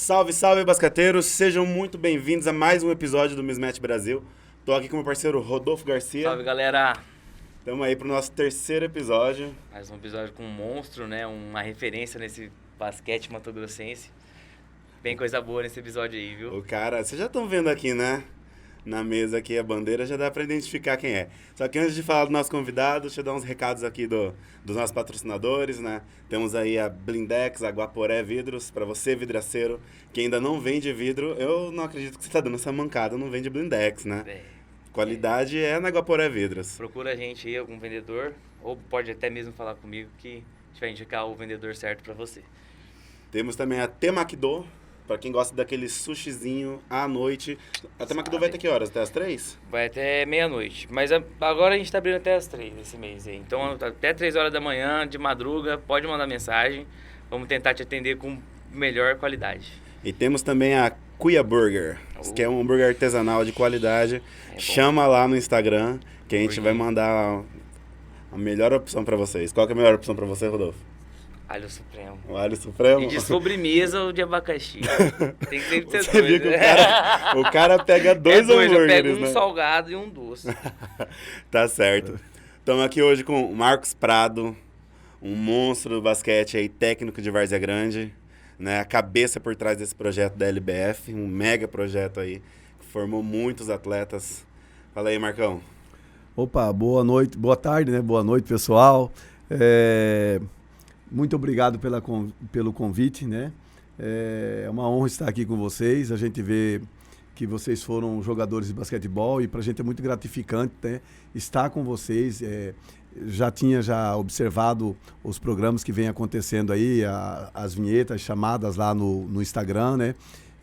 Salve, salve, basqueteiros! Sejam muito bem-vindos a mais um episódio do Mismatch Brasil. Tô aqui com o meu parceiro Rodolfo Garcia. Salve, galera! Estamos aí pro nosso terceiro episódio. Mais um episódio com um monstro, né? Uma referência nesse basquete matogrossense. Bem coisa boa nesse episódio aí, viu? O cara, vocês já estão vendo aqui, né? Na mesa aqui a bandeira, já dá pra identificar quem é. Só que antes de falar do nosso convidado, deixa eu dar uns recados aqui dos nossos patrocinadores, né? Temos aí a Blindex, a Guaporé Vidros, pra você, vidraceiro, que ainda não vende vidro. Eu não acredito que você tá dando essa mancada, não vende Blindex, né? Qualidade é na Guaporé Vidros. Procura a gente aí, algum vendedor, ou pode até mesmo falar comigo que a gente vai indicar o vendedor certo pra você. Temos também a Temakdo, pra quem gosta daquele sushizinho à noite. A Temakdo vai até que horas? Até as 3? Vai até meia-noite, mas agora a gente tá abrindo até as 3 esse mês aí. Então até 3 horas da manhã, de madruga, pode mandar mensagem. Vamos tentar te atender com melhor qualidade. E temos também a Cuia Burger, que é um hambúrguer artesanal de qualidade. Chama lá no Instagram, que a gente vai mandar a melhor opção pra vocês. Qual que é a melhor opção pra você, Rodolfo? Alho Supremo. O alho supremo? E de sobremesa ou de abacaxi. Tem que ser Você viu que o cara pega dois hambúrgueres, eu pego um né? salgado e um doce. Tá certo. Estamos aqui hoje com o Marcos Prado, um monstro do basquete aí, técnico de Várzea Grande, né? A cabeça por trás desse projeto da LBF, um mega projeto aí, que formou muitos atletas. Fala aí, Marcão. Opa, boa noite, boa tarde, né? Boa noite, pessoal. Muito obrigado pelo convite, né? É uma honra estar aqui com vocês. A gente vê que vocês foram jogadores de basquetebol e para a gente é muito gratificante, né, estar com vocês. Já tinha observado os programas que vem acontecendo aí, as vinhetas, chamadas lá no Instagram, né?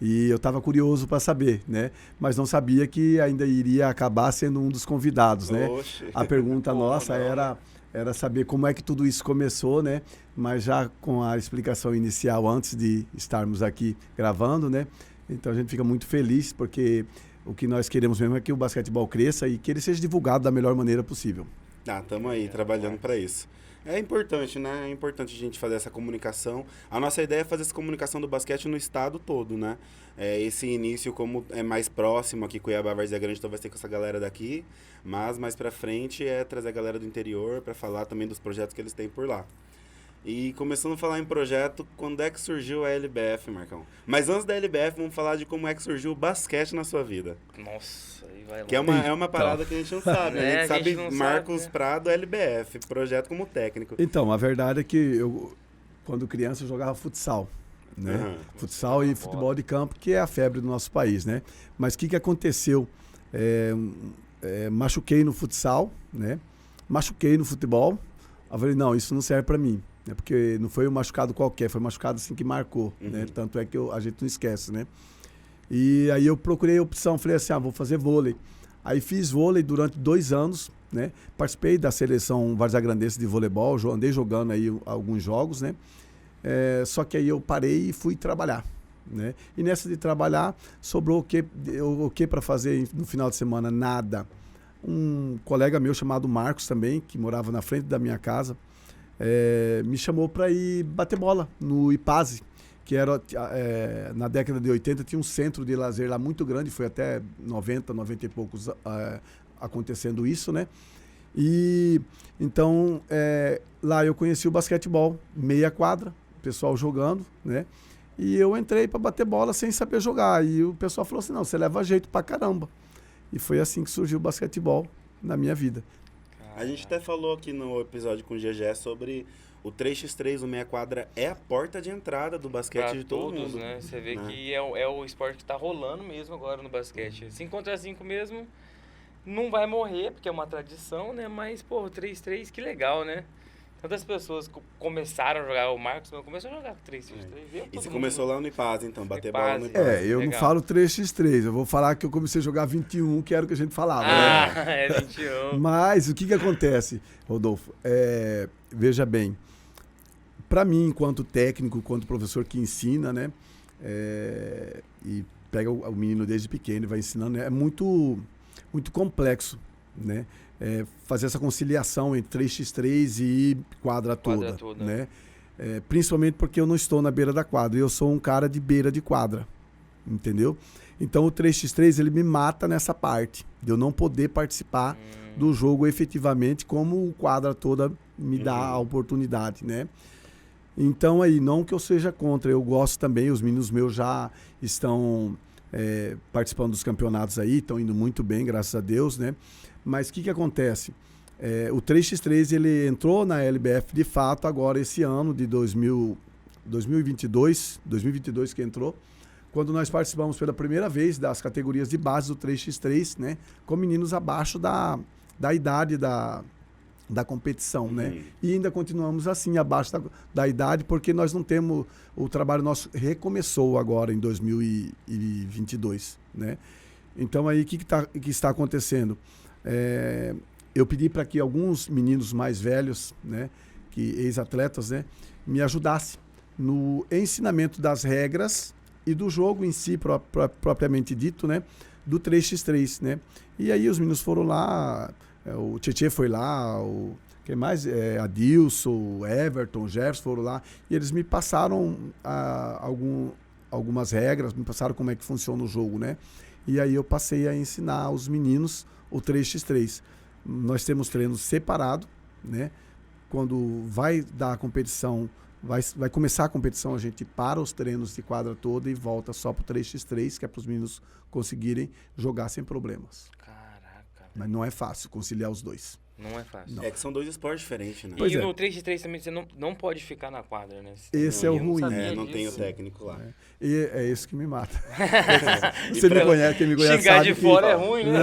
E eu estava curioso para saber, né? Mas não sabia que ainda iria acabar sendo um dos convidados, né? Oxe. A pergunta nossa era saber como é que tudo isso começou, né? Mas já com a explicação inicial antes de estarmos aqui gravando, né? Então a gente fica muito feliz porque o que nós queremos mesmo é que o basquetebol cresça e que ele seja divulgado da melhor maneira possível. Estamos aí trabalhando para isso. É importante, né? É importante a gente fazer essa comunicação. A nossa ideia é fazer essa comunicação do basquete no estado todo, né? Esse início, como é mais próximo aqui, Cuiabá, Várzea Grande, então vai ser com essa galera daqui. Mas mais pra frente é trazer a galera do interior para falar também dos projetos que eles têm por lá. E começando a falar em projeto, quando é que surgiu a LBF, Marcão? Mas antes da LBF, vamos falar de como é que surgiu o basquete na sua vida. Nossa, aí vai lá. Que é uma parada que a gente não sabe, né? A gente sabe não Marcos sabe, né? Prado, LBF, projeto como técnico. Então, a verdade é que eu, quando criança, eu jogava futsal, né? Uhum. Futsal e futebol de campo, que é a febre do nosso país, né? Mas o que aconteceu? Machuquei no futsal, né? Machuquei no futebol. Eu falei, não, isso não serve para mim. Né? Porque não foi um machucado qualquer, foi um machucado assim que marcou, né? Tanto é que a gente não esquece, né? E aí eu procurei a opção, falei assim, vou fazer vôlei. Aí fiz vôlei durante 2 anos, né? Participei da seleção varzea-grandense de voleibol, andei jogando aí alguns jogos, né? Só que aí eu parei e fui trabalhar, né? E nessa de trabalhar, sobrou o que para fazer no final de semana? Nada. Um colega meu chamado Marcos também, que morava na frente da minha casa, me chamou para ir bater bola no IPASE, que era, na década de 80, tinha um centro de lazer lá muito grande, foi até 90 e poucos acontecendo isso, né? E então, lá eu conheci o basquetebol, meia quadra, o pessoal jogando, né? E eu entrei para bater bola sem saber jogar, e o pessoal falou assim, não, você leva jeito pra caramba. E foi assim que surgiu o basquetebol na minha vida. A gente até falou aqui no episódio com o GG sobre o 3x3, o meia quadra, é a porta de entrada do basquete Pra de todo todos, mundo. né? Você vê né? que é o esporte que tá rolando mesmo agora no basquete. 5 contra 5 mesmo, não vai morrer, porque é uma tradição, né? Mas, pô, 3x3, que legal, né? Tantas pessoas começaram a jogar, o Marcos começou a jogar 3x3. E você começou lá no IPAS, então, bater bola no IPAS. Eu legal. não falo 3x3, eu vou falar que eu comecei a jogar 21, que era o que a gente falava. Né? 21. Mas o que acontece, Rodolfo? Veja bem, para mim, enquanto técnico, enquanto professor que ensina, né? E pega o menino desde pequeno e vai ensinando, é muito, muito complexo, né? Fazer essa conciliação entre 3x3 e quadra toda, né? principalmente porque eu não estou na beira da quadra. Eu sou um cara de beira de quadra, entendeu? Então o 3x3 ele me mata nessa parte, de eu não poder participar do jogo efetivamente, como o quadra toda me dá a oportunidade, né? Então aí, não que eu seja contra, eu gosto também, os meninos meus já estão participando dos campeonatos aí, estão indo muito bem, graças a Deus, né? Mas o que acontece? O 3x3 ele entrou na LBF de fato agora esse ano de 2022 que entrou, quando nós participamos pela primeira vez das categorias de base do 3x3, né? Com meninos abaixo da idade da competição, né? E ainda continuamos assim, abaixo da idade, porque nós não temos... O trabalho nosso recomeçou agora em 2022, né? Então aí, o que está acontecendo? Eu pedi para que alguns meninos mais velhos, né? Que ex-atletas, né? Me ajudassem no ensinamento das regras e do jogo em si, propriamente dito, né? Do 3x3, né? E aí os meninos foram lá... O Tietê foi lá, quem mais? Adilson, o Everton, o Gerson foram lá, e eles me passaram algumas regras, me passaram como é que funciona o jogo, né? E aí eu passei a ensinar aos meninos o 3x3. Nós temos treinos separados, né? Quando vai dar a competição, vai começar a competição, a gente para os treinos de quadra toda e volta só pro 3x3, que é para os meninos conseguirem jogar sem problemas. Mas não é fácil conciliar os dois. Não é fácil. Não. É que são dois esportes diferentes, né? E no 3x3 também você não pode ficar na quadra, né? Esse é o ruim. Não tem o técnico lá. E é isso que me mata. Você me conhece, quem me conhece xingar sabe de fora é ruim, né?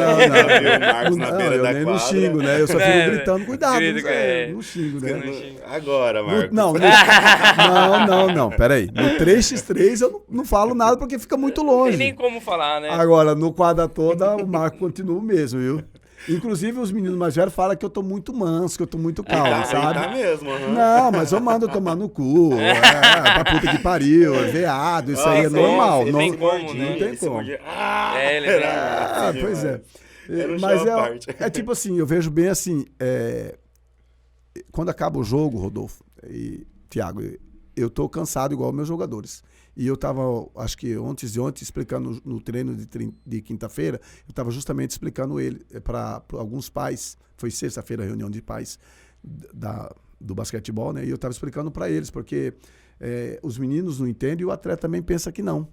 Não, eu nem não xingo, né? Eu só fico gritando, cuidado. Não xingo, né? Agora, Marcos. Não, peraí. No 3x3 eu não falo nada porque fica muito longe. Não tem nem como falar, né? Agora, no quadra toda, o Marco continua o mesmo, viu? Inclusive, os meninos mais velhos falam que eu tô muito manso, que eu tô muito calmo, sabe? Tá mesmo, Não, mas eu mando tomar no cu, pra puta que pariu, veado, isso aí é normal. Não tem como, né? Não tem como. Ele vem. Pois é. Mas é tipo assim, eu vejo bem assim, quando acaba o jogo, Rodolfo e Thiago, eu tô cansado igual meus jogadores. E eu estava, acho que ontem explicando no treino de quinta-feira, eu estava justamente explicando ele para alguns pais. Foi sexta-feira a reunião de pais do basquetebol, né? E eu estava explicando para eles, porque os meninos não entendem e o atleta também pensa que não.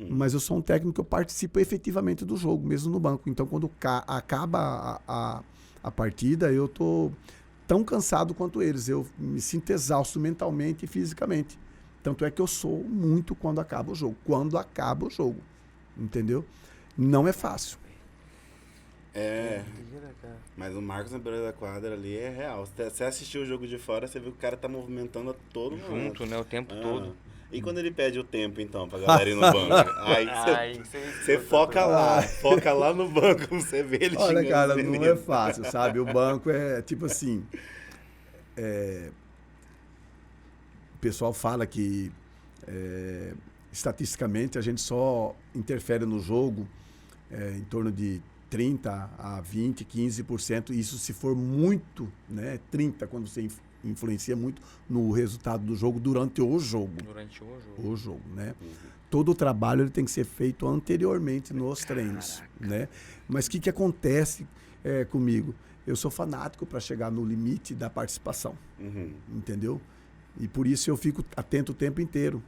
Mas eu sou um técnico que eu participo efetivamente do jogo, mesmo no banco. Então, quando acaba a partida, eu tô tão cansado quanto eles. Eu me sinto exausto mentalmente e fisicamente. Tanto é que eu sou muito quando acaba o jogo. Quando acaba o jogo. Entendeu? Não é fácil. Mas o Marcos na beira da quadra ali é real. Você assistiu o jogo de fora, você viu que o cara tá movimentando a todo mundo. Junto, né? O tempo todo. E quando ele pede o tempo, então, pra galera ir no banco? Aí você foca lá no banco, você vê ele xingando. Olha, cara, não é fácil, sabe? O banco é tipo assim... O pessoal fala que, estatisticamente, a gente só interfere no jogo em torno de 30% a 20%, 15%. Isso se for muito, né? 30% quando você influencia muito no resultado do jogo durante o jogo. O jogo, né? Todo o trabalho ele tem que ser feito anteriormente nos treinos, né? Mas o que acontece comigo? Eu sou fanático para chegar no limite da participação, entendeu? E por isso eu fico atento o tempo inteiro,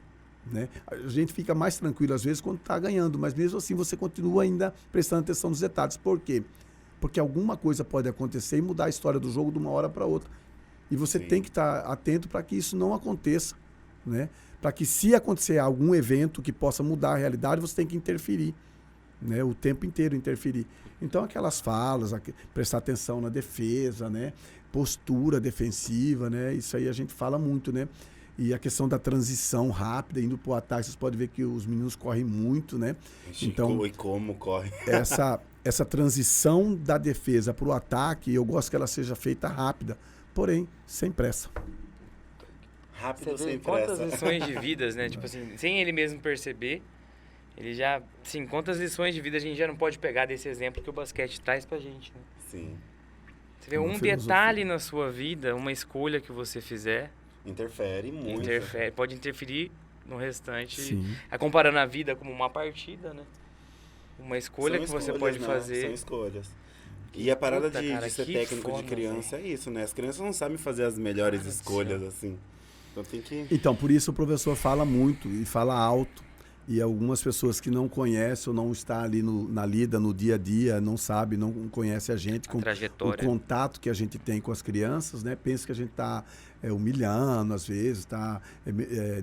né? A gente fica mais tranquilo às vezes quando está ganhando, mas mesmo assim você continua ainda prestando atenção nos detalhes. Por quê? Porque alguma coisa pode acontecer e mudar a história do jogo de uma hora para outra. E você tem que estar atento para que isso não aconteça, né? Para que se acontecer algum evento que possa mudar a realidade, você tem que interferir, né? O tempo inteiro interferir. Então aquelas falas, prestar atenção na defesa, né? Postura defensiva, né? Isso aí a gente fala muito, né? E a questão da transição rápida, indo para o ataque, vocês podem ver que os meninos correm muito, né? Então, e como corre? Essa transição da defesa para o ataque, eu gosto que ela seja feita rápida, porém, sem pressa. Rápido, sem quantas pressa. lições de vidas, né? Tipo assim, sem ele mesmo perceber, ele já... Sim, quantas lições de vida a gente já não pode pegar desse exemplo que o basquete traz pra gente, né? Sim. Você vê um detalhe na sua vida, uma escolha que você fizer, Interfere muito. Pode interferir no restante. Sim. Comparando a vida como uma partida, né? Uma escolha São que você escolhas, pode né? fazer. São escolhas. E a parada Puta, de cara, ser que técnico foda, de criança é isso, né? As crianças não sabem fazer as melhores escolhas, assim. Então tem que... Então, por isso o professor fala muito e fala alto. E algumas pessoas que não conhecem ou não estão ali na lida, no dia a dia, não sabem, não conhecem a gente, com trajetória. o contato que a gente tem com as crianças, né? Pensa que a gente está humilhando, às vezes, está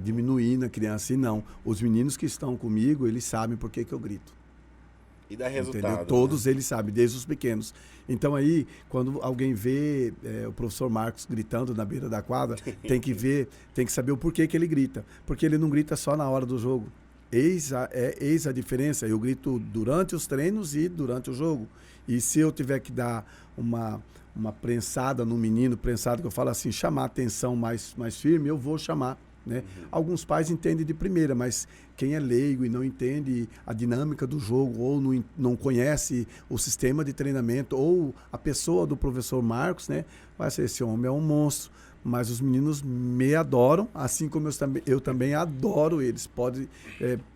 diminuindo a criança. E não. Os meninos que estão comigo, eles sabem por que eu grito. E dá resultado. Entendeu? Todos eles sabem, desde os pequenos. Então aí, quando alguém vê o professor Marcos gritando na beira da quadra, tem que saber o porquê que ele grita. Porque ele não grita só na hora do jogo. Eis a diferença. Eu grito durante os treinos e durante o jogo. E se eu tiver que dar uma prensada no menino, prensada que eu falo assim, chamar a atenção mais firme, eu vou chamar. Né? Alguns pais entendem de primeira, mas quem é leigo e não entende a dinâmica do jogo ou não conhece o sistema de treinamento ou a pessoa do professor Marcos, né? Vai ser, esse homem é um monstro. Mas os meninos me adoram, assim como eu também adoro eles. Pode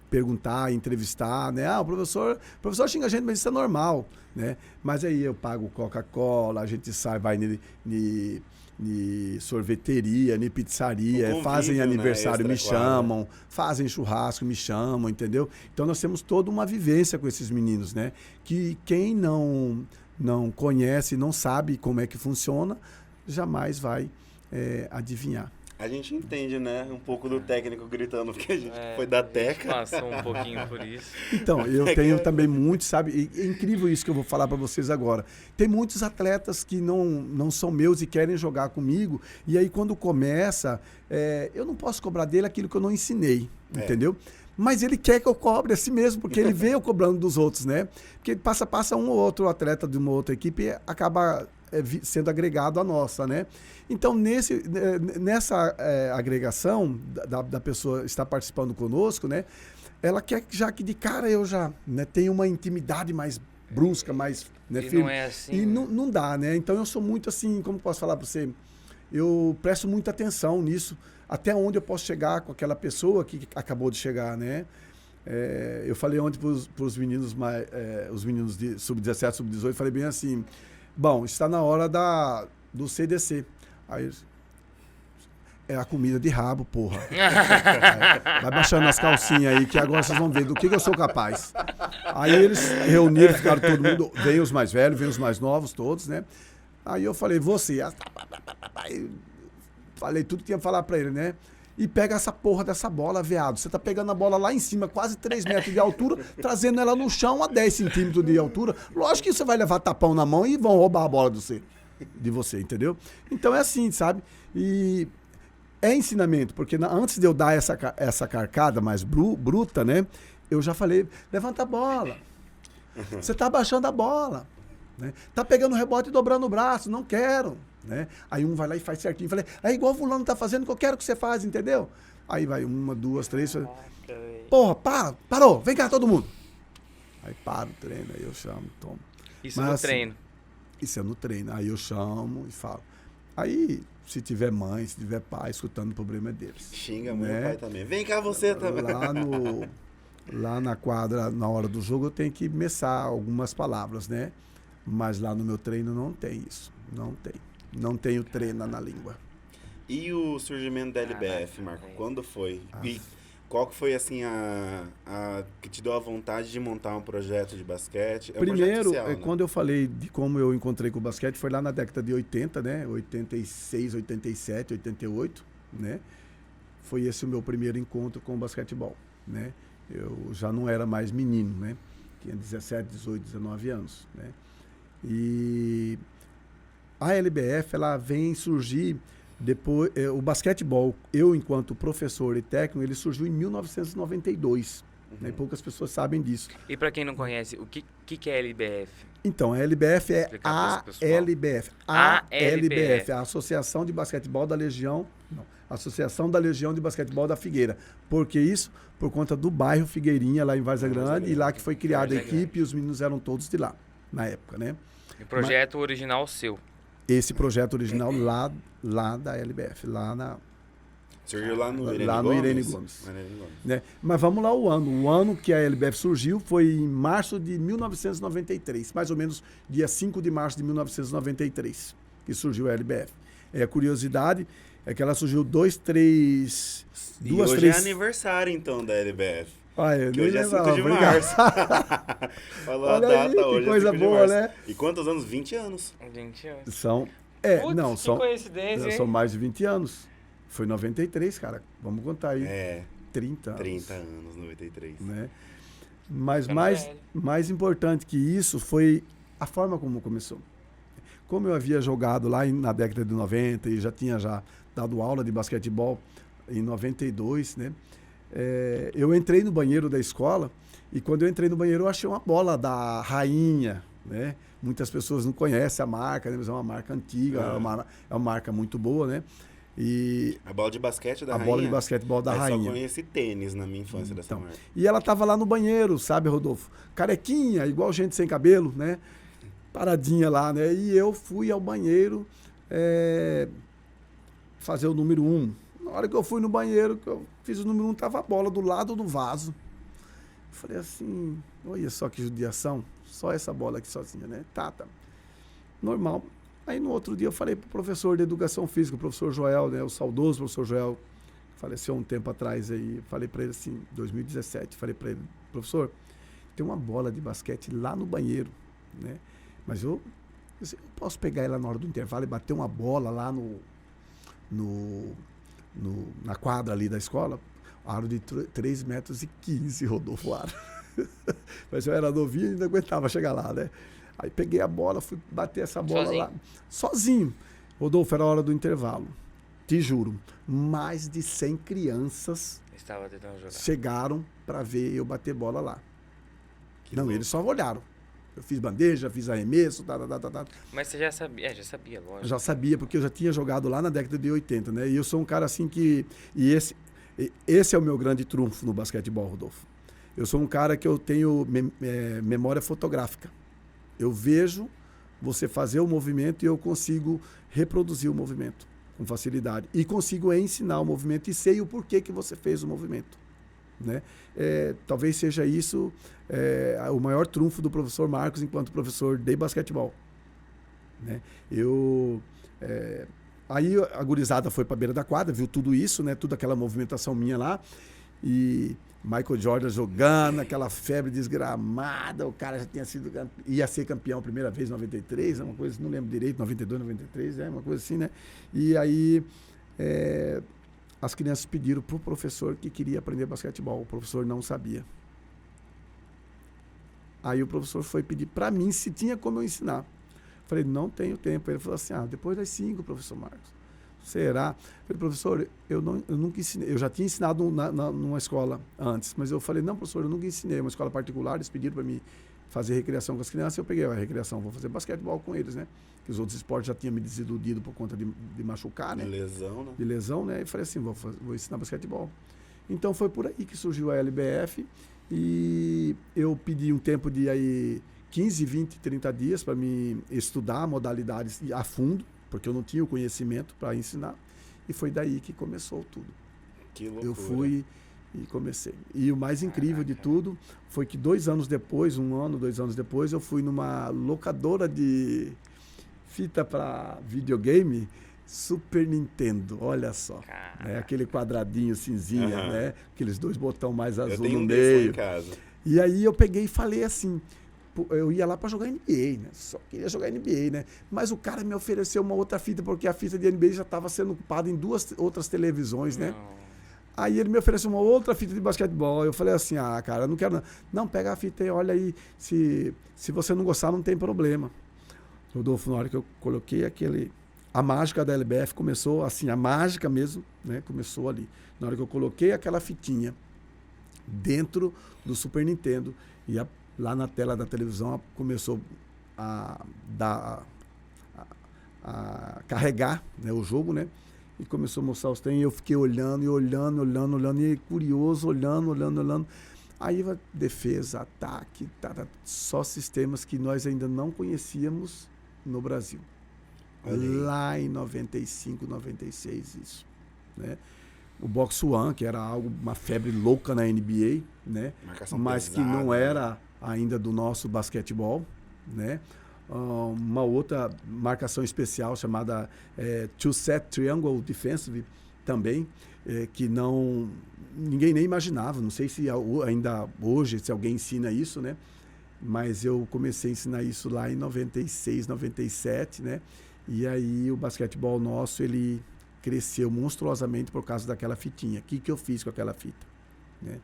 perguntar, entrevistar, né? O professor xinga a gente, mas isso é normal, né? Mas aí eu pago Coca-Cola, a gente sai, vai sorveteria, pizzaria, fazem aniversário, me chamam, fazem churrasco, me chamam, entendeu? Então nós temos toda uma vivência com esses meninos, né? Que quem não conhece, não sabe como é que funciona, jamais vai adivinhar. A gente entende, né? Um pouco do técnico gritando, porque a gente foi da teca. Passou um pouquinho por isso. Então, eu tenho também muitos, sabe? E é incrível isso que eu vou falar para vocês agora. Tem muitos atletas que não são meus e querem jogar comigo. E aí, quando começa, eu não posso cobrar dele aquilo que eu não ensinei, entendeu? Mas ele quer que eu cobre assim mesmo, porque ele vê eu cobrando dos outros, né? Porque passa um ou outro atleta de uma outra equipe e acaba sendo agregado à nossa, né? Então, nessa agregação da pessoa estar participando conosco, né? Ela quer já que de cara eu já tenha uma intimidade mais brusca, mais firme. Não é assim. E não dá, né? Então, eu sou muito assim, como posso falar para você? Eu presto muita atenção nisso, até onde eu posso chegar com aquela pessoa que acabou de chegar, né? Eu falei ontem para os meninos, os meninos de sub-17, sub-18, falei bem assim, bom, está na hora do CDC. Aí, é a comida de rabo, porra. Vai baixando as calcinhas aí, que agora vocês vão ver do que eu sou capaz. Aí eles reuniram, ficaram todo mundo, vem os mais velhos, vem os mais novos, todos, né? Aí eu falei, você... Aí, falei tudo que tinha que falar pra ele, né? E pega essa porra dessa bola, veado. Você tá pegando a bola lá em cima, quase 3 metros de altura, trazendo ela no chão a 10 centímetros de altura. Lógico que você vai levar tapão na mão e vão roubar a bola de você, entendeu? Então é assim, sabe? E é ensinamento, porque antes de eu dar essa carcada mais bruta, né? Eu já falei, levanta a bola. Você tá abaixando a bola. Né? Tá pegando o rebote e dobrando o braço, não quero. Né? Aí um vai lá e faz certinho. Falei, é igual o fulano tá fazendo, que eu quero que você faz, entendeu? Aí vai 1, 2, 3. Porra, parou, vem cá todo mundo. Aí para o treino, aí eu chamo, tomo. Isso no treino. Isso é no treino. Aí eu chamo e falo. Aí, se tiver mãe, se tiver pai, escutando o problema é deles. Xinga a mãe e o pai também. Vem cá você também. Lá na quadra, na hora do jogo, eu tenho que messar algumas palavras, né? Mas lá no meu treino não tem isso. Não tem. Não tenho treino na língua. E o surgimento da LBF, Marco? Quando foi? E qual que foi, assim, a que te deu a vontade de montar um projeto de basquete? Primeiro, social, né? quando eu falei de como eu encontrei com o basquete, foi lá na década de 80, né? 86, 87, 88, né? Foi esse o meu primeiro encontro com o basquetebol, né? Eu já não era mais menino, né? Tinha 17, 18, 19 anos, né? E a LBF, ela vem surgir depois... o basquetebol, eu enquanto professor e técnico, ele surgiu em 1992. Né? Poucas pessoas sabem disso. E para quem não conhece, o que é a LBF? Então, a LBF é a LBF. A LBF, a Associação de Basquetebol da Legião... Não, Associação da Legião de Basquetebol da Figueira. Por que isso? Por conta do bairro Figueirinha, lá em Várzea Grande, e lá que foi criada a equipe, e os meninos eram todos de lá, na época, né? O projeto original seu? Esse projeto original lá da LBF, lá Surgiu lá no Irene lá Gomes? no Irene Gomes. Irene Gomes. Né? Mas vamos lá o ano. O ano que a LBF surgiu foi em março de 1993. Mais ou menos dia 5 de março de 1993 que surgiu a LBF. A curiosidade é que ela surgiu Hoje é aniversário, então, da LBF. Eu que hoje é 5 de obrigado. março. Falou Olha a data aí, hoje. que coisa é 5 de boa, março. né? E quantos anos? 20 anos. 20 anos. São... Putz, que coincidência, são hein? mais de 20 anos. Foi 93, cara. Vamos contar aí. 30 anos. 30 anos, 93. Né? Mas Ficando mais importante que isso foi a forma como começou. Como eu havia jogado lá na década de 90 e já tinha dado aula de basquetebol em 92, né? Eu entrei no banheiro da escola e quando eu entrei no banheiro eu achei uma bola da Rainha, né? Muitas pessoas não conhecem a marca, né? Mas é uma marca antiga, é uma marca muito boa, né? E a bola de basquete da Rainha? A bola de basquetebol da Rainha. Eu só conheci tênis na minha infância dessa marca. E ela tava lá no banheiro, sabe, Rodolfo? Carequinha, igual gente sem cabelo, né? Paradinha lá, né? E eu fui ao banheiro fazer o número 1. Na hora que eu fui no banheiro, que eu fiz o número 1, tava a bola do lado do vaso. Eu falei assim, olha só que judiação, só essa bola aqui sozinha, né? Tá. Normal. Aí no outro dia eu falei pro professor de educação física, o professor Joel, né? O saudoso professor Joel, faleceu um tempo atrás aí, falei para ele assim, 2017, falei para ele, professor, tem uma bola de basquete lá no banheiro, né? Mas eu posso pegar ela na hora do intervalo e bater uma bola lá na quadra ali da escola? Aro de 3,15 metros, Rodolfo, aro. Mas eu era novinho e ainda aguentava chegar lá, né? Aí peguei a bola, fui bater essa bola lá. Sozinho. Rodolfo, era a hora do intervalo. Te juro, mais de 100 crianças chegaram para ver eu bater bola lá. Eles só olharam. Eu fiz bandeja, fiz arremesso, Mas você já sabia? Já sabia, lógico. Já sabia, porque eu já tinha jogado lá na década de 80, né? E eu sou um cara assim que... E esse é o meu grande trunfo no basquetebol, Rodolfo. Eu sou um cara que eu tenho memória fotográfica. Eu vejo você fazer o movimento e eu consigo reproduzir o movimento com facilidade. E consigo ensinar o movimento e sei o porquê que você fez o movimento. Né? Talvez seja isso o maior trunfo do professor Marcos enquanto professor de basquetebol. Né? Aí a gurizada foi para a beira da quadra, viu tudo isso, né? Toda aquela movimentação minha lá, e Michael Jordan jogando, aquela febre desgramada, o cara já ia ser campeão a primeira vez em 93, uma coisa, não lembro direito, 92, 93, uma coisa assim, né? E aí as crianças pediram para o professor que queria aprender basquetebol, o professor não sabia. Aí o professor foi pedir para mim se tinha como eu ensinar. Falei, não tenho tempo. Ele falou assim, depois das 5, professor Marcos. Será? Falei, professor, eu nunca ensinei. Eu já tinha ensinado numa escola antes, mas eu falei, não, professor, eu nunca ensinei. Uma escola particular, eles pediram para mim fazer recreação com as crianças, eu peguei a recreação, vou fazer basquetebol com eles, né? Que os outros esportes já tinham me desiludido por conta de machucar, né? De lesão, né? E falei assim, vou ensinar basquetebol. Então foi por aí que surgiu a LBF e eu pedi um tempo de aí 15, 20, 30 dias para me estudar modalidades a fundo, porque eu não tinha o conhecimento para ensinar. E foi daí que começou tudo. Que loucura. Eu fui e comecei. E o mais incrível de tudo foi que 2 anos depois, 2 anos depois, eu fui numa locadora de fita para videogame, Super Nintendo, olha só. Né? Aquele quadradinho cinzinha, né? Aqueles 2 botões mais azul no meio. Em casa. E aí eu peguei e falei assim, eu ia lá para jogar NBA, né? Só queria jogar NBA, né? Mas o cara me ofereceu uma outra fita, porque a fita de NBA já estava sendo ocupada em 2 outras televisões, né? Aí ele me ofereceu uma outra fita de basquetebol. Eu falei assim, cara, eu não quero não. Não, pega a fita e olha aí, se você não gostar, não tem problema. Rodolfo, na hora que eu coloquei a mágica da LBF começou assim, a mágica mesmo, né? Começou ali. Na hora que eu coloquei aquela fitinha dentro do Super Nintendo e lá na tela da televisão começou a carregar, né, o jogo, né? E começou a mostrar os treinos, e eu fiquei olhando, e curioso, olhando. Aí defesa, ataque, só sistemas que nós ainda não conhecíamos no Brasil. Lá em 95, 96, isso. Né? o Box One, que era uma febre louca na NBA, né? Marcação Mas pesada, que não né? era ainda do nosso basquetebol, né? Uma outra marcação especial chamada Two-Set Triangle Defensive também, que ninguém nem imaginava. Não sei se ainda hoje, se alguém ensina isso, né? Mas eu comecei a ensinar isso lá em 96, 97, né? E aí o basquetebol nosso, ele cresceu monstruosamente por causa daquela fitinha. O que eu fiz com aquela fita? Né?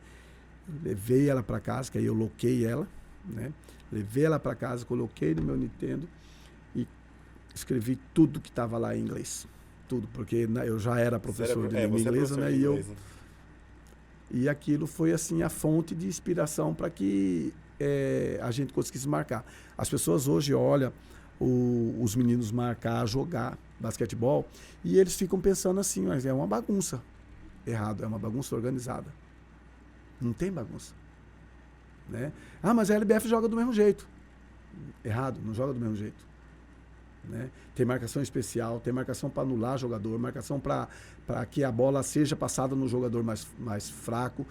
Eu levei ela para casa, que aí eu loquei ela, né? Levei ela para casa, coloquei no meu Nintendo e escrevi tudo que estava lá em inglês. Tudo, porque eu já era professor de língua inglesa, né? E aquilo foi assim a fonte de inspiração para que a gente conseguisse marcar. As pessoas hoje olham os meninos marcar, jogar basquetebol e eles ficam pensando assim, mas é uma bagunça. Errado, é uma bagunça organizada. Não tem bagunça. Né? Mas a LBF joga do mesmo jeito. Errado, não joga do mesmo jeito. Né? Tem marcação especial, tem marcação para anular jogador, marcação para que a bola seja passada no jogador mais fraco,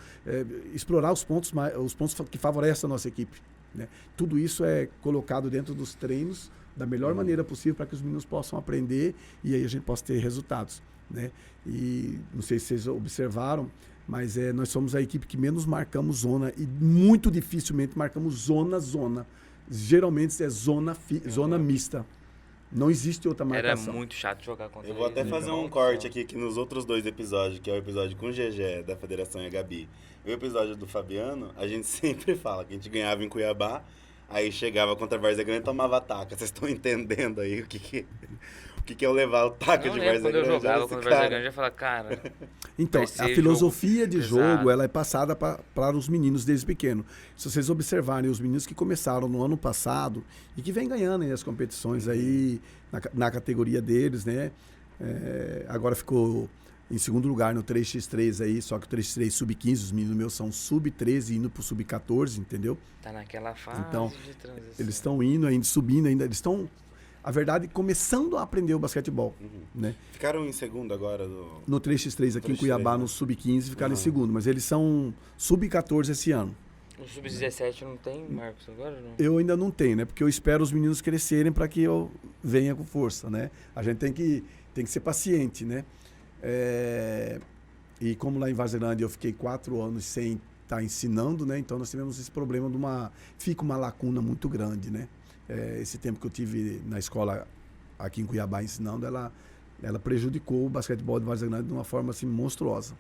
explorar os pontos que favorecem a nossa equipe. Né? Tudo isso é colocado dentro dos treinos da melhor maneira possível para que os meninos possam aprender e aí a gente possa ter resultados. Né? E não sei se vocês observaram, mas nós somos a equipe que menos marcamos zona e muito dificilmente marcamos zona. Geralmente é zona mista. Não existe outra marcação. Era muito chato jogar contra Eu vou até fazer um corte aqui que nos outros 2 episódios, que é o episódio com o GG, da Federação e a Gabi, e o episódio do Fabiano, a gente sempre fala que a gente ganhava em Cuiabá, aí chegava contra a Várzea Grande e tomava taca. Vocês estão entendendo aí o que é eu levar o taca de Várzea Grande? Quando eu jogava contra a Várzea Grande, eu falava, cara... Então, a filosofia de jogo, ela é passada para os meninos desde pequeno. Se vocês observarem, os meninos que começaram no ano passado e que vêm ganhando aí as competições aí na categoria deles, né? Agora ficou em segundo lugar no 3x3 aí, só que o 3x3 sub-15, os meninos meus são sub-13 indo pro sub-14, entendeu? Tá naquela fase então, de transição. Eles estão indo ainda, subindo ainda, eles estão... A verdade, começando a aprender o basquetebol. Né? Ficaram em segundo agora? No 3x3 aqui 3x3, em Cuiabá, no sub-15, ficaram em segundo. Mas eles são sub-14 esse ano. No sub-17 não tem, Marcos, agora? Não? Eu ainda não tenho, né? Porque eu espero os meninos crescerem para que eu venha com força, né? A gente tem que ser paciente, né? E como lá em Vazerândia eu fiquei 4 anos sem estar ensinando, né? Então nós tivemos esse problema fica uma lacuna muito grande, né? Esse tempo que eu tive na escola aqui em Cuiabá ensinando, ela prejudicou o basquetebol de Várzea Grande de uma forma assim monstruosa.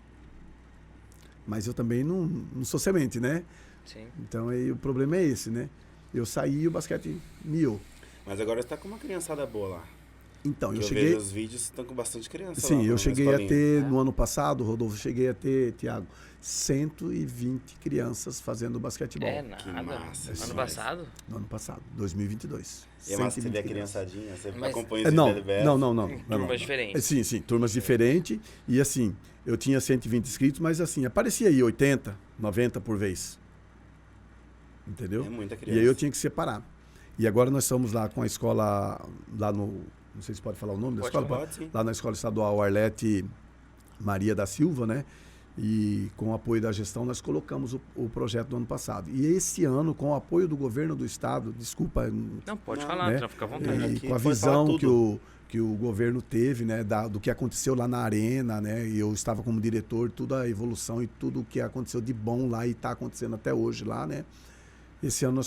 Mas eu também não sou semente, né? Sim. Então aí o problema é esse, né? Eu saí e o basquete miou. Mas agora você está com uma criançada boa lá. Então, eu cheguei... vejo os vídeos, estão com bastante criança. Sim, lá, eu cheguei a ter, no ano passado, Rodolfo, cheguei a ter, Tiago, 120 crianças fazendo basquetebol. Nada. Que massa. Ano passado? No ano passado, 2022. E é massa você ver a criançadinha, você acompanha esse não. Turmas diferentes. Sim, turmas diferentes. E assim, eu tinha 120 inscritos, mas assim, aparecia aí 80, 90 por vez. Entendeu? É muita criança. E aí eu tinha que separar. E agora nós estamos lá com a escola, lá no... Não sei se pode falar o nome da escola. Pode, sim. Lá na Escola Estadual Arlete Maria da Silva, né? E com o apoio da gestão, nós colocamos o projeto do ano passado. E esse ano, com o apoio do governo do estado, desculpa... Não, pode falar, né? Não, fica à vontade. E com a visão que o governo teve, né? Do que aconteceu lá na arena, né? E eu estava como diretor, toda a evolução e tudo o que aconteceu de bom lá e está acontecendo até hoje lá, né? Esse ano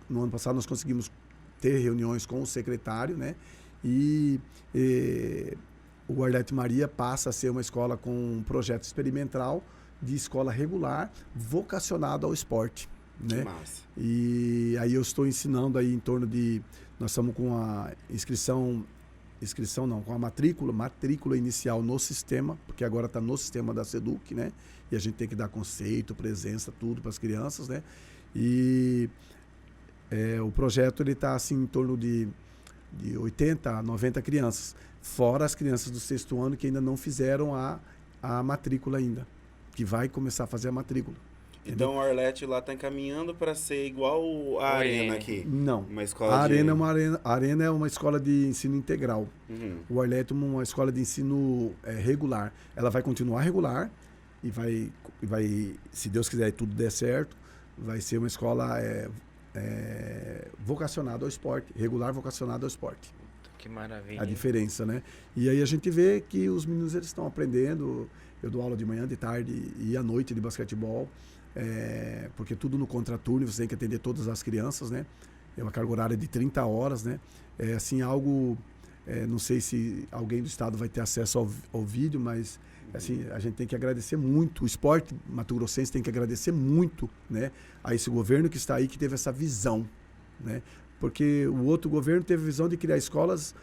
no ano passado nós conseguimos ter reuniões com o secretário, né? E o Arlete Maria passa a ser uma escola com um projeto experimental de escola regular vocacionado ao esporte, né? Massa. E aí eu estou ensinando aí em torno de... Nós estamos com a com a matrícula inicial no sistema, porque agora está no sistema da SEDUC, né? E a gente tem que dar conceito, presença, tudo para as crianças, né? E o projeto ele está assim em torno de 80 a 90 crianças, fora as crianças do 6º ano que ainda não fizeram a matrícula ainda, que vai começar a fazer a matrícula. Então o Arlete lá tá encaminhando para ser igual a Arena aqui. Não. Uma escola A Arena é uma escola de ensino integral. O Arlete é uma escola de ensino regular. Ela vai continuar regular e vai, se Deus quiser e tudo der certo, vai ser uma escola vocacionada ao esporte, regular vocacionada ao esporte. Que maravilha. A diferença, né? E aí a gente vê que os meninos eles estão aprendendo. Eu dou aula de manhã, de tarde e à noite de basquetebol, porque tudo no contraturno, você tem que atender todas as crianças, né? É uma carga horária de 30 horas, né? É assim, algo... não sei se alguém do estado vai ter acesso ao vídeo, mas assim, a gente tem que agradecer muito. O esporte mato-grossense tem que agradecer muito, né, a esse governo que está aí, que teve essa visão, né? Porque o outro governo teve a visão de criar escolas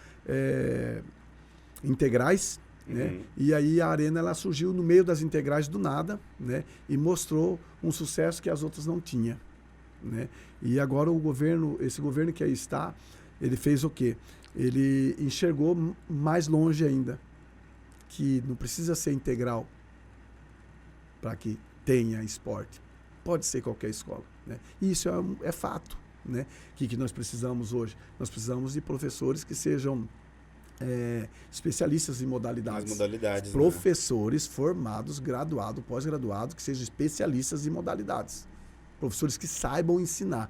integrais, né? E aí a Arena ela surgiu no meio das integrais do nada, né? E mostrou um sucesso que as outras não tinham, né? E agora esse governo que aí está, ele fez o quê? Ele enxergou mais longe ainda, que não precisa ser integral para que tenha esporte. Pode ser qualquer escola, né? E isso é fato, né? Que nós precisamos hoje? Nós precisamos de professores que sejam especialistas em modalidades. As modalidades, professores formados, graduados, pós-graduados, que sejam especialistas em modalidades. Professores que saibam ensinar.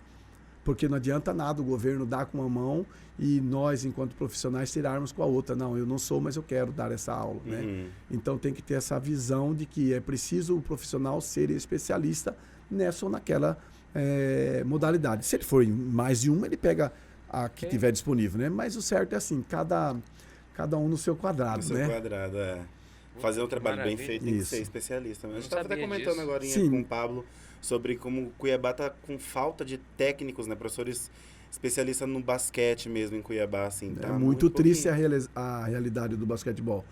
Porque não adianta nada o governo dar com uma mão e nós, enquanto profissionais, tirarmos com a outra. Não, eu não sou, mas eu quero dar essa aula, né? Então tem que ter essa visão de que é preciso o profissional ser especialista nessa ou naquela modalidade. Se ele for em mais de uma, ele pega a que tiver disponível, né? Mas o certo é assim, cada um no seu quadrado, né? No seu quadrado, Fazer um trabalho bem feito tem que ser especialista. A gente estava até comentando agora com o Pablo sobre como o Cuiabá está com falta de técnicos, né? Professores especialistas no basquete mesmo em Cuiabá, assim. Tá muito triste a realidade do basquetebol.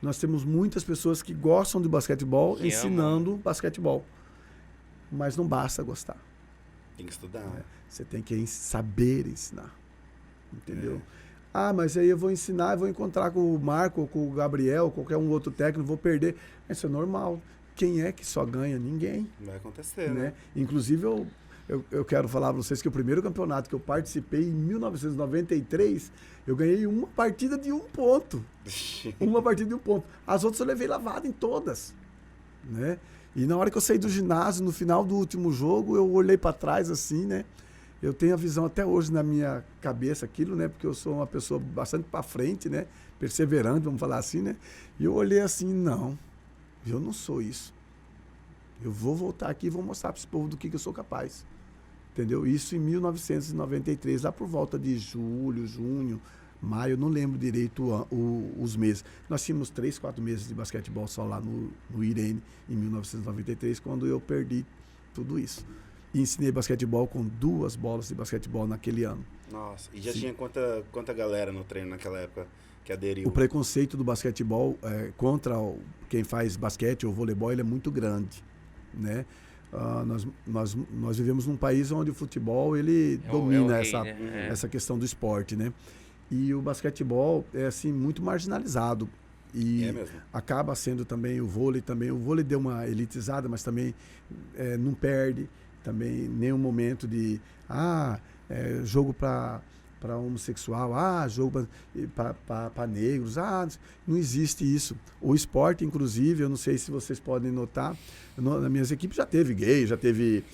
Nós temos muitas pessoas que gostam de basquetebol, ensinando basquetebol. Mas não basta gostar. Tem que estudar. Você tem que saber ensinar. Entendeu? Mas aí eu vou ensinar, eu vou encontrar com o Marco, com o Gabriel, qualquer um outro técnico, vou perder. Isso é normal. Quem é que só ganha? Ninguém. Vai acontecer, né? Inclusive, eu quero falar para vocês que o primeiro campeonato que eu participei, em 1993, eu ganhei uma partida de 1 ponto. Uma partida de 1 ponto. As outras eu levei lavada em todas, né? E na hora que eu saí do ginásio, no final do último jogo, eu olhei para trás assim, né? Eu tenho a visão até hoje na minha cabeça aquilo, né? Porque eu sou uma pessoa bastante para frente, né? Perseverante, vamos falar assim, né? E eu olhei assim, não, eu não sou isso. Eu vou voltar aqui e vou mostrar para esse povo do que eu sou capaz. Entendeu? Isso em 1993, lá por volta de julho, junho, maio, eu não lembro direito os meses. Nós tínhamos 3, 4 meses de basquetebol só lá no Irene, em 1993, quando eu perdi tudo isso. E ensinei basquetebol com 2 bolas de basquetebol naquele ano. Nossa, e já tinha quanta galera no treino naquela época que aderiu? O preconceito do basquetebol contra quem faz basquete ou voleibol, ele é muito grande, né? Nós vivemos num país onde o futebol ele domina essa questão do esporte, né? E o basquetebol é assim muito marginalizado e acaba sendo também o vôlei também. O vôlei deu uma elitizada, mas também não perde também nenhum momento de jogo para homossexual, jogo para negros, não existe isso. O esporte, inclusive, eu não sei se vocês podem notar, nas minhas equipes já teve gay, já teve,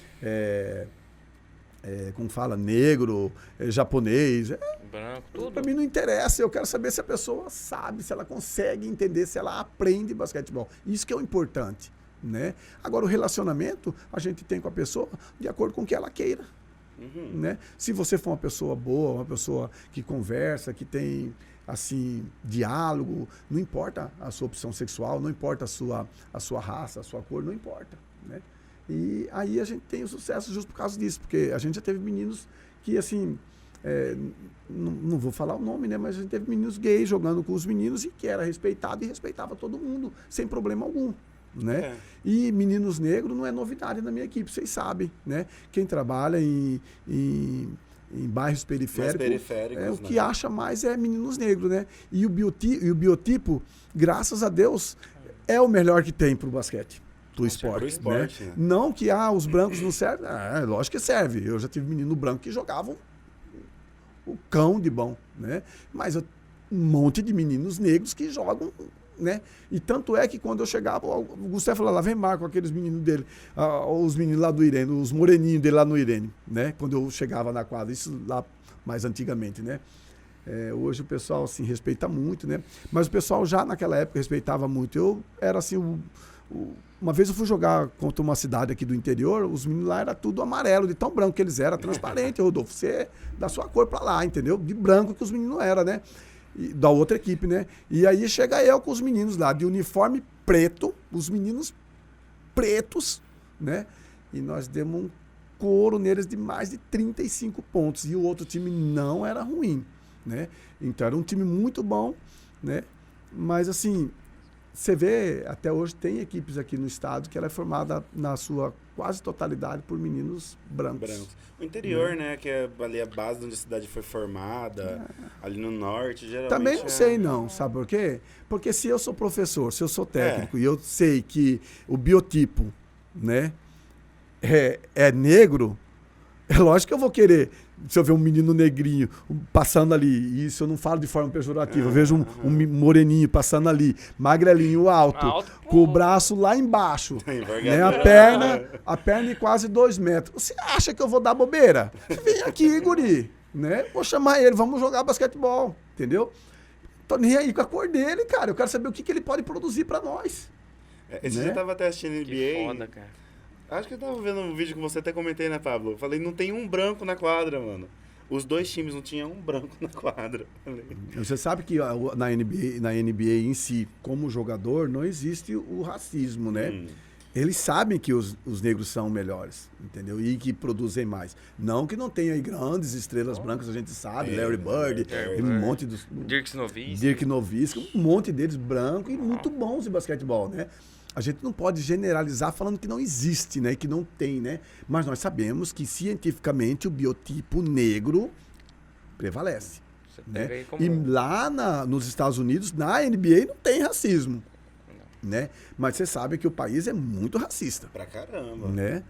como fala, negro, japonês, branco, tudo. Para mim não interessa, eu quero saber se a pessoa sabe, se ela consegue entender, se ela aprende basquetebol. Isso que é o importante, né? Agora, o relacionamento a gente tem com a pessoa de acordo com o que ela queira. Né? Se você for uma pessoa boa, uma pessoa que conversa, que tem assim diálogo, não importa a sua opção sexual, não importa a sua raça, a sua cor, não importa, né? E aí a gente tem o sucesso justo por causa disso, porque a gente já teve meninos que assim, não vou falar o nome, né? Mas a gente teve meninos gays jogando com os meninos e que era respeitado e respeitava todo mundo sem problema algum, né? E meninos negros não é novidade na minha equipe, vocês sabem, né? Quem trabalha em bairros periféricos, o que acha mais é meninos negros, né? E o biotipo, graças a Deus, é o melhor que tem para o basquete. pro esporte. Pro esporte, né? Não que os brancos não servem. Lógico que serve. Eu já tive menino branco que jogavam o cão de bom, né? Mas um monte de meninos negros que jogam, né? E tanto é que quando eu chegava, o Gustavo falava, lá vem Marco, aqueles meninos dele, os meninos lá do Irene, os moreninhos dele lá no Irene, né? Quando eu chegava na quadra, isso lá mais antigamente, né? Hoje o pessoal, assim, respeita muito, né? Mas o pessoal já naquela época respeitava muito. Eu era assim, uma vez eu fui jogar contra uma cidade aqui do interior, os meninos lá era tudo amarelo, de tão branco que eles eram, transparente, Rodolfo. Você é da sua cor pra lá, entendeu? De branco que os meninos eram, né? E, da outra equipe, né? E aí chega eu com os meninos lá, de uniforme preto, os meninos pretos, né? E nós demos um couro neles de mais de 35 pontos. E o outro time não era ruim, né? Então era um time muito bom, né? Mas assim, você vê, até hoje tem equipes aqui no estado que ela é formada na sua quase totalidade por meninos brancos. O interior, né? Que é ali a base onde a cidade foi formada, ali no norte, geralmente. Também não sei não, sabe por quê? Porque se eu sou professor, se eu sou técnico e eu sei que o biotipo, né, é negro, é lógico que eu vou querer, se eu ver um menino negrinho passando ali, e isso eu não falo de forma pejorativa, eu vejo um moreninho passando ali, magrelinho, alto com o braço lá embaixo, né, a perna de quase 2 metros. Você acha que eu vou dar bobeira? Vem aqui, guri, né? Vou chamar ele, vamos jogar basquetebol, entendeu? Tô nem aí com a cor dele, cara. Eu quero saber o que ele pode produzir pra nós. Esse dia eu tava até assistindo NBA. Que foda, cara. Acho que eu tava vendo um vídeo que você até comentei, né, Pablo? Eu falei, não tem um branco na quadra, mano. Os dois times não tinham um branco na quadra. Você sabe que na NBA em si, como jogador, não existe o racismo, né? Eles sabem que os negros são melhores, entendeu? E que produzem mais. Não que não tenha aí grandes estrelas brancas, a gente sabe, Larry Bird, um monte dos... Dirk Nowitzki, um monte deles brancos e muito bons em basquetebol, né? A gente não pode generalizar falando que não existe, né? Que não tem, né? Mas nós sabemos que cientificamente o biotipo negro prevalece. Né? E lá nos Estados Unidos, na NBA, não tem racismo. Né? Mas você sabe que o país é muito racista. Pra caramba. Né?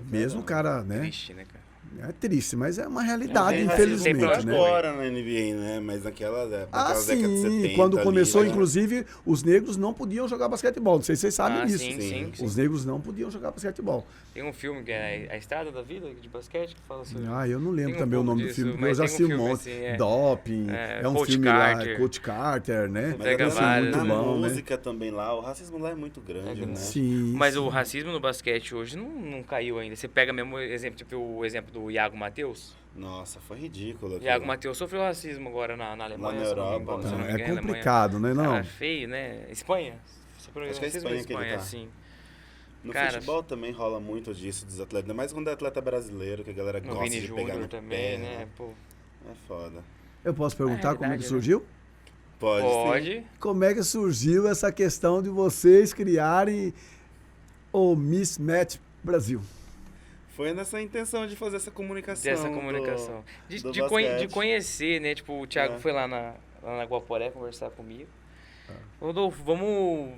Mesmo o cara, né? Triste, né, cara? É triste, mas é uma realidade, infelizmente. Né? Agora na NBA, né? Mas naquela década de 70. Quando começou, inclusive, os negros não podiam jogar basquetebol. Não sei se vocês sabem disso. Sim. Os negros não podiam jogar basquetebol. Tem um filme que é A Estrada da Vida, de basquete, que fala sobre... Eu não lembro também o nome do filme, porque eu já assisti um monte. Assim, Doping, um Coach filme Carter. lá, Coach Carter, né? Mas é muito bom, na música também lá, o racismo lá é muito grande, né? Sim. Mas o racismo no basquete hoje não caiu ainda. Você pega mesmo exemplo, tipo o exemplo do Iago Matheus. Nossa, foi ridículo. Iago Matheus sofreu racismo agora na Alemanha. Lá na Europa, se não me engano, é complicado, né? Não? Cara, feio, né? Espanha? Acho que é Espanha que ele tá. Sim. No futebol também rola muito disso dos atletas, ainda mais quando é atleta brasileiro, que a galera gosta Vini de Júnior pegar na também, perna. né? Pô. É foda. Eu posso perguntar como é que surgiu? Pode. Sim. Como é que surgiu essa questão de vocês criarem o Miss Match Brasil? Foi nessa intenção de fazer essa comunicação. De conhecer, né? Tipo, o Thiago foi lá na Guaporé conversar comigo. Rodolfo, vamos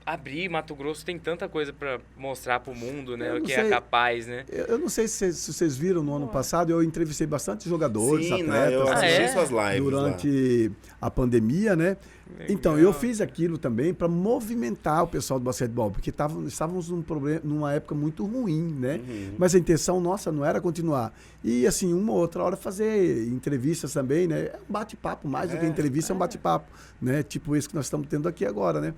abrir. Mato Grosso tem tanta coisa pra mostrar pro mundo, né? O que é capaz, né? Eu não sei se vocês viram no ano passado, eu entrevistei bastante jogadores, atletas. Eu assisti suas lives durante a pandemia, né? Legal. Então, eu fiz aquilo também para movimentar o pessoal do basquetebol, porque estávamos numa época muito ruim, né? Mas a intenção nossa não era continuar. E, assim, uma ou outra hora fazer entrevistas também, né? É um bate-papo, mais do que entrevista, é um bate-papo, né? Tipo esse que nós estamos tendo aqui agora, né?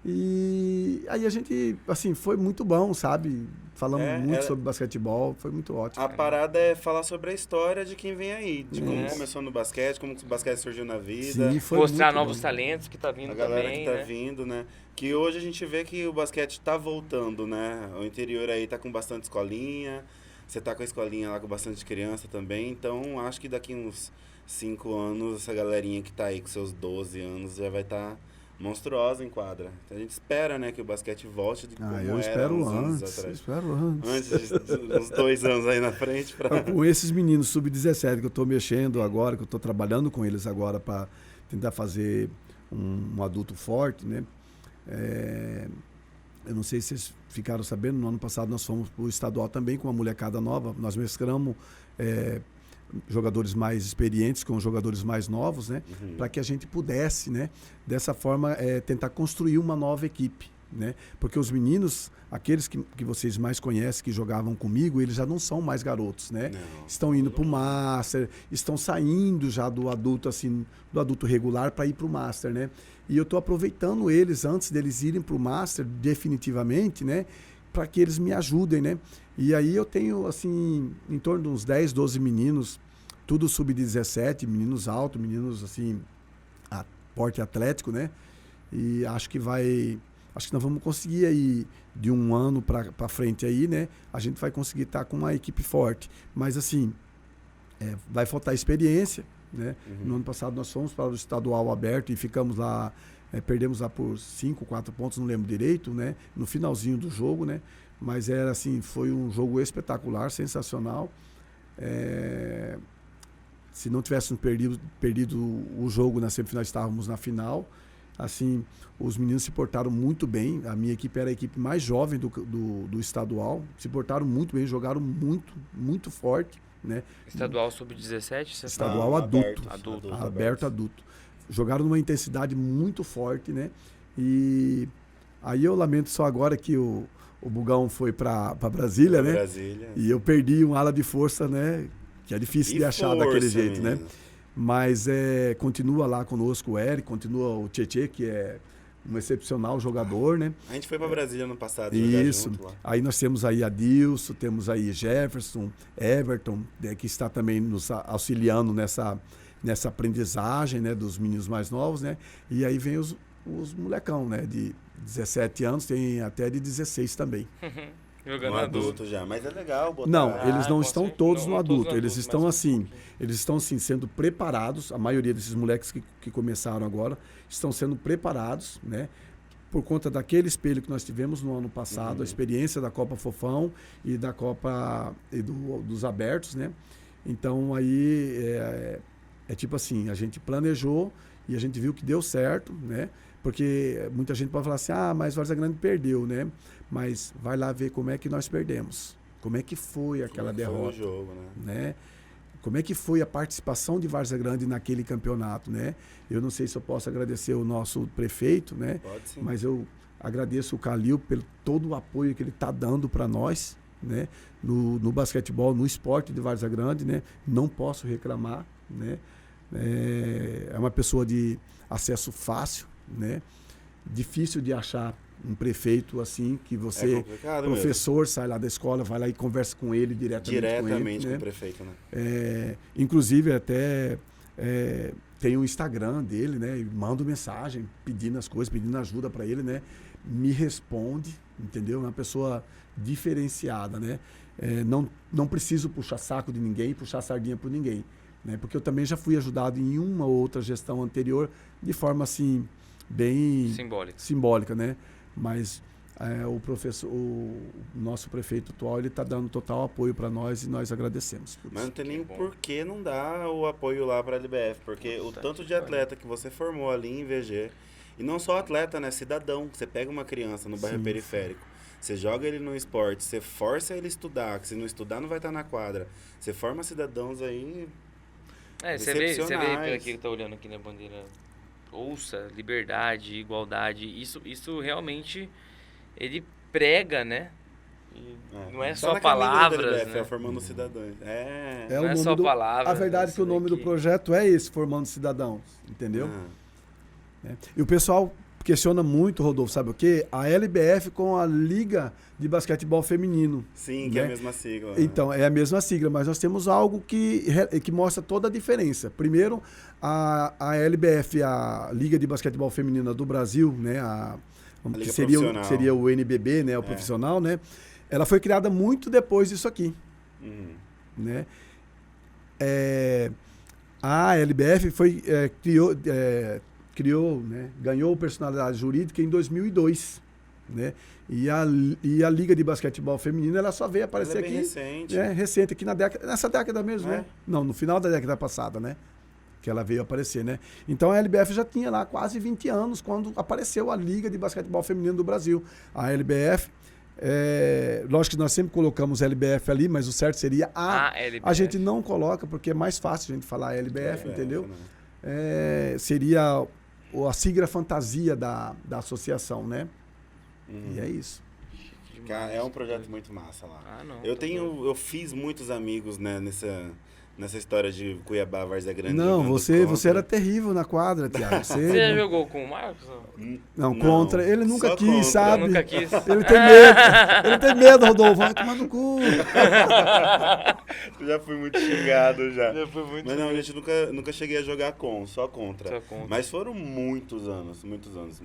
E aí a gente, assim, foi muito bom, sabe? Falamos muito sobre basquetebol, foi muito ótimo. A parada é falar sobre a história de quem vem aí, de como começou no basquete, como o basquete surgiu na vida. Sim, foi mostrar novos talentos que tá vindo também, a galera que tá vindo, né? Que hoje a gente vê que o basquete tá voltando, né? O interior aí tá com bastante escolinha, você tá com a escolinha lá com bastante criança também, então acho que daqui uns 5 anos essa galerinha que tá aí com seus 12 anos já vai estar monstruosa em quadra. Então a gente espera, né, que o basquete volte de como eu era espero uns anos antes, atrás. espero antes. Antes de uns 2 anos aí na frente. Com esses meninos sub-17 que eu estou mexendo agora, que eu estou trabalhando com eles agora para tentar fazer um adulto forte, né? Eu não sei se vocês ficaram sabendo, no ano passado nós fomos para o estadual também com uma molecada nova. Nós mesclamos jogadores mais experientes com jogadores mais novos, né? Para que a gente pudesse, né? Dessa forma, tentar construir uma nova equipe, né? Porque os meninos, aqueles que vocês mais conhecem, que jogavam comigo, eles já não são mais garotos, né? Não. Estão indo para o Master, estão saindo já do adulto, assim, do adulto regular para ir para o Master, né? E eu estou aproveitando eles, antes deles irem para o Master, definitivamente, né? Para que eles me ajudem, né? E aí eu tenho, assim, em torno de uns 10, 12 meninos, tudo sub-17, meninos altos, meninos, assim, porte atlético, né? E acho que nós vamos conseguir aí, de um ano para frente aí, né? A gente vai conseguir estar com uma equipe forte. Mas, assim, vai faltar experiência, né? No ano passado nós fomos para o estadual aberto e ficamos lá, perdemos lá por 5, 4 pontos, não lembro direito, né? No finalzinho do jogo, né? Mas era assim, foi um jogo espetacular, sensacional. Se não tivéssemos perdido o jogo na semifinal, estávamos na final. Assim, os meninos se portaram muito bem. A minha equipe era a equipe mais jovem do estadual. Se portaram muito bem, jogaram muito, muito forte, né? Estadual sub-17? Estadual aberto adulto. Jogaram numa intensidade muito forte, né? E aí eu lamento só agora que o Bugão foi para Brasília, né? Brasília. E eu perdi um ala de força, né? Que é difícil de achar daquele jeito, né? Mas continua lá conosco o Eric, continua o Tietê, que é um excepcional jogador, né? A gente foi para Brasília no passado. Isso. Junto lá. Aí nós temos aí Adilson, temos aí Jefferson, Everton, que está também nos auxiliando nessa aprendizagem, né? Dos meninos mais novos, né? E aí vem os molecão, né? De 17 anos, tem até de 16 também. Jogando no adulto já, mas é legal botar... Não, eles não estão todos no adulto, todos eles estão assim, sendo preparados, a maioria desses moleques que começaram agora, estão sendo preparados, né? Por conta daquele espelho que nós tivemos no ano passado, a experiência da Copa Fofão e da Copa dos Abertos, né? Então aí tipo assim, a gente planejou e a gente viu que deu certo, né? Porque muita gente pode falar assim, mas Várzea Grande perdeu, né? Mas vai lá ver como é que nós perdemos. Como é que foi aquela derrota. Foi o jogo, né? Como é que foi a participação de Várzea Grande naquele campeonato, né? Eu não sei se eu posso agradecer o nosso prefeito, né? Pode sim. Mas eu agradeço o Calil pelo todo o apoio que ele está dando para nós, né? No basquetebol, no esporte de Várzea Grande, né? Não posso reclamar, né? É uma pessoa de acesso fácil, né? Difícil de achar um prefeito assim, que você, professor, mesmo. Sai lá da escola, vai lá e conversa com ele diretamente com o prefeito, né? Inclusive até tem o Instagram dele, né? E mando mensagem pedindo as coisas, pedindo ajuda para ele, né? Me responde, entendeu? Uma pessoa diferenciada, né? Não preciso puxar saco de ninguém, puxar sardinha por ninguém, né? Porque eu também já fui ajudado em uma ou outra gestão anterior de forma assim bem simbólica, né? Mas o nosso prefeito atual, ele está dando total apoio para nós e nós agradecemos por isso. Mas não tem nem porquê não dar o apoio lá para a LBF, porque o tanto de atleta que você formou ali em VG, e não só atleta, né? Cidadão. Você pega uma criança no bairro periférico, você joga ele no esporte, você força ele a estudar, que se não estudar não vai estar na quadra. Você forma cidadãos aí você vê pelo que tá olhando aqui na bandeira, ouça, liberdade, igualdade, isso realmente ele prega, né? Não é só palavras, né? Formando cidadãos. Não é só palavras. A verdade é que o nome do projeto é esse, Formando Cidadãos, entendeu? E o pessoal questiona muito, Rodolfo, sabe o quê? A LBF com a Liga de Basquetebol Feminino. Sim, que é a mesma sigla. Então, é a mesma sigla, mas nós temos algo que mostra toda a diferença. Primeiro, a LBF, a Liga de Basquetebol Feminina do Brasil, né? Que seria o NBB, né? O profissional, né? Ela foi criada muito depois disso aqui. Né? A LBF criou, né? Ganhou personalidade jurídica em 2002, né? E a Liga de Basquetebol Feminino, ela só veio aparecer aqui recente. Recente, aqui nessa década mesmo, né? Não, no final da década passada, né? que ela veio aparecer, né? Então a LBF já tinha lá quase 20 anos quando apareceu a Liga de Basquetebol Feminino do Brasil. A LBF, lógico que nós sempre colocamos LBF ali, mas o certo seria LBF. A gente não coloca porque é mais fácil a gente falar LBF, entendeu? Seria a sigla fantasia da associação, né? E é isso. É um projeto muito massa lá. Não, eu fiz muitos amigos, né, nessa história de Cuiabá, Várzea Grande. Não, você era terrível na quadra, Thiago. Você já jogou com o Marcos? Não, contra. Ele nunca quis, contra. sabe? Eu nunca quis. Ele tem medo. Ele tem medo, Rodolfo. Vai tomar no cu. Já fui muito xingado já. Mas não, a xingado. gente nunca cheguei a jogar só contra. Mas foram muitos anos.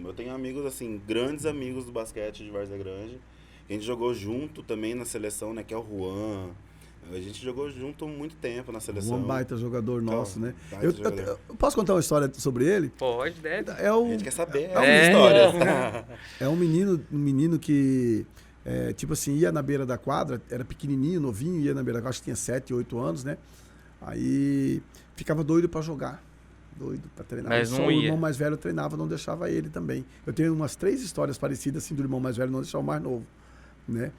Eu tenho amigos, assim, grandes amigos do basquete de Várzea Grande. A gente jogou junto também na seleção, né? Que é o Juan. A gente jogou junto muito tempo na seleção. Um baita jogador nosso, né? Jogador. Eu posso contar uma história sobre ele? Pode, deve. A gente quer saber histórias. É um menino que, tipo assim, ia na beira da quadra, era pequenininho, novinho, ia na beira da quadra, acho que tinha 7, 8 anos, né? Aí ficava doido pra jogar, doido pra treinar. Mas não o ia. irmão mais velho treinava, não deixava ele também. Eu tenho umas 3 histórias parecidas, assim, do irmão mais velho não deixar o mais novo, né?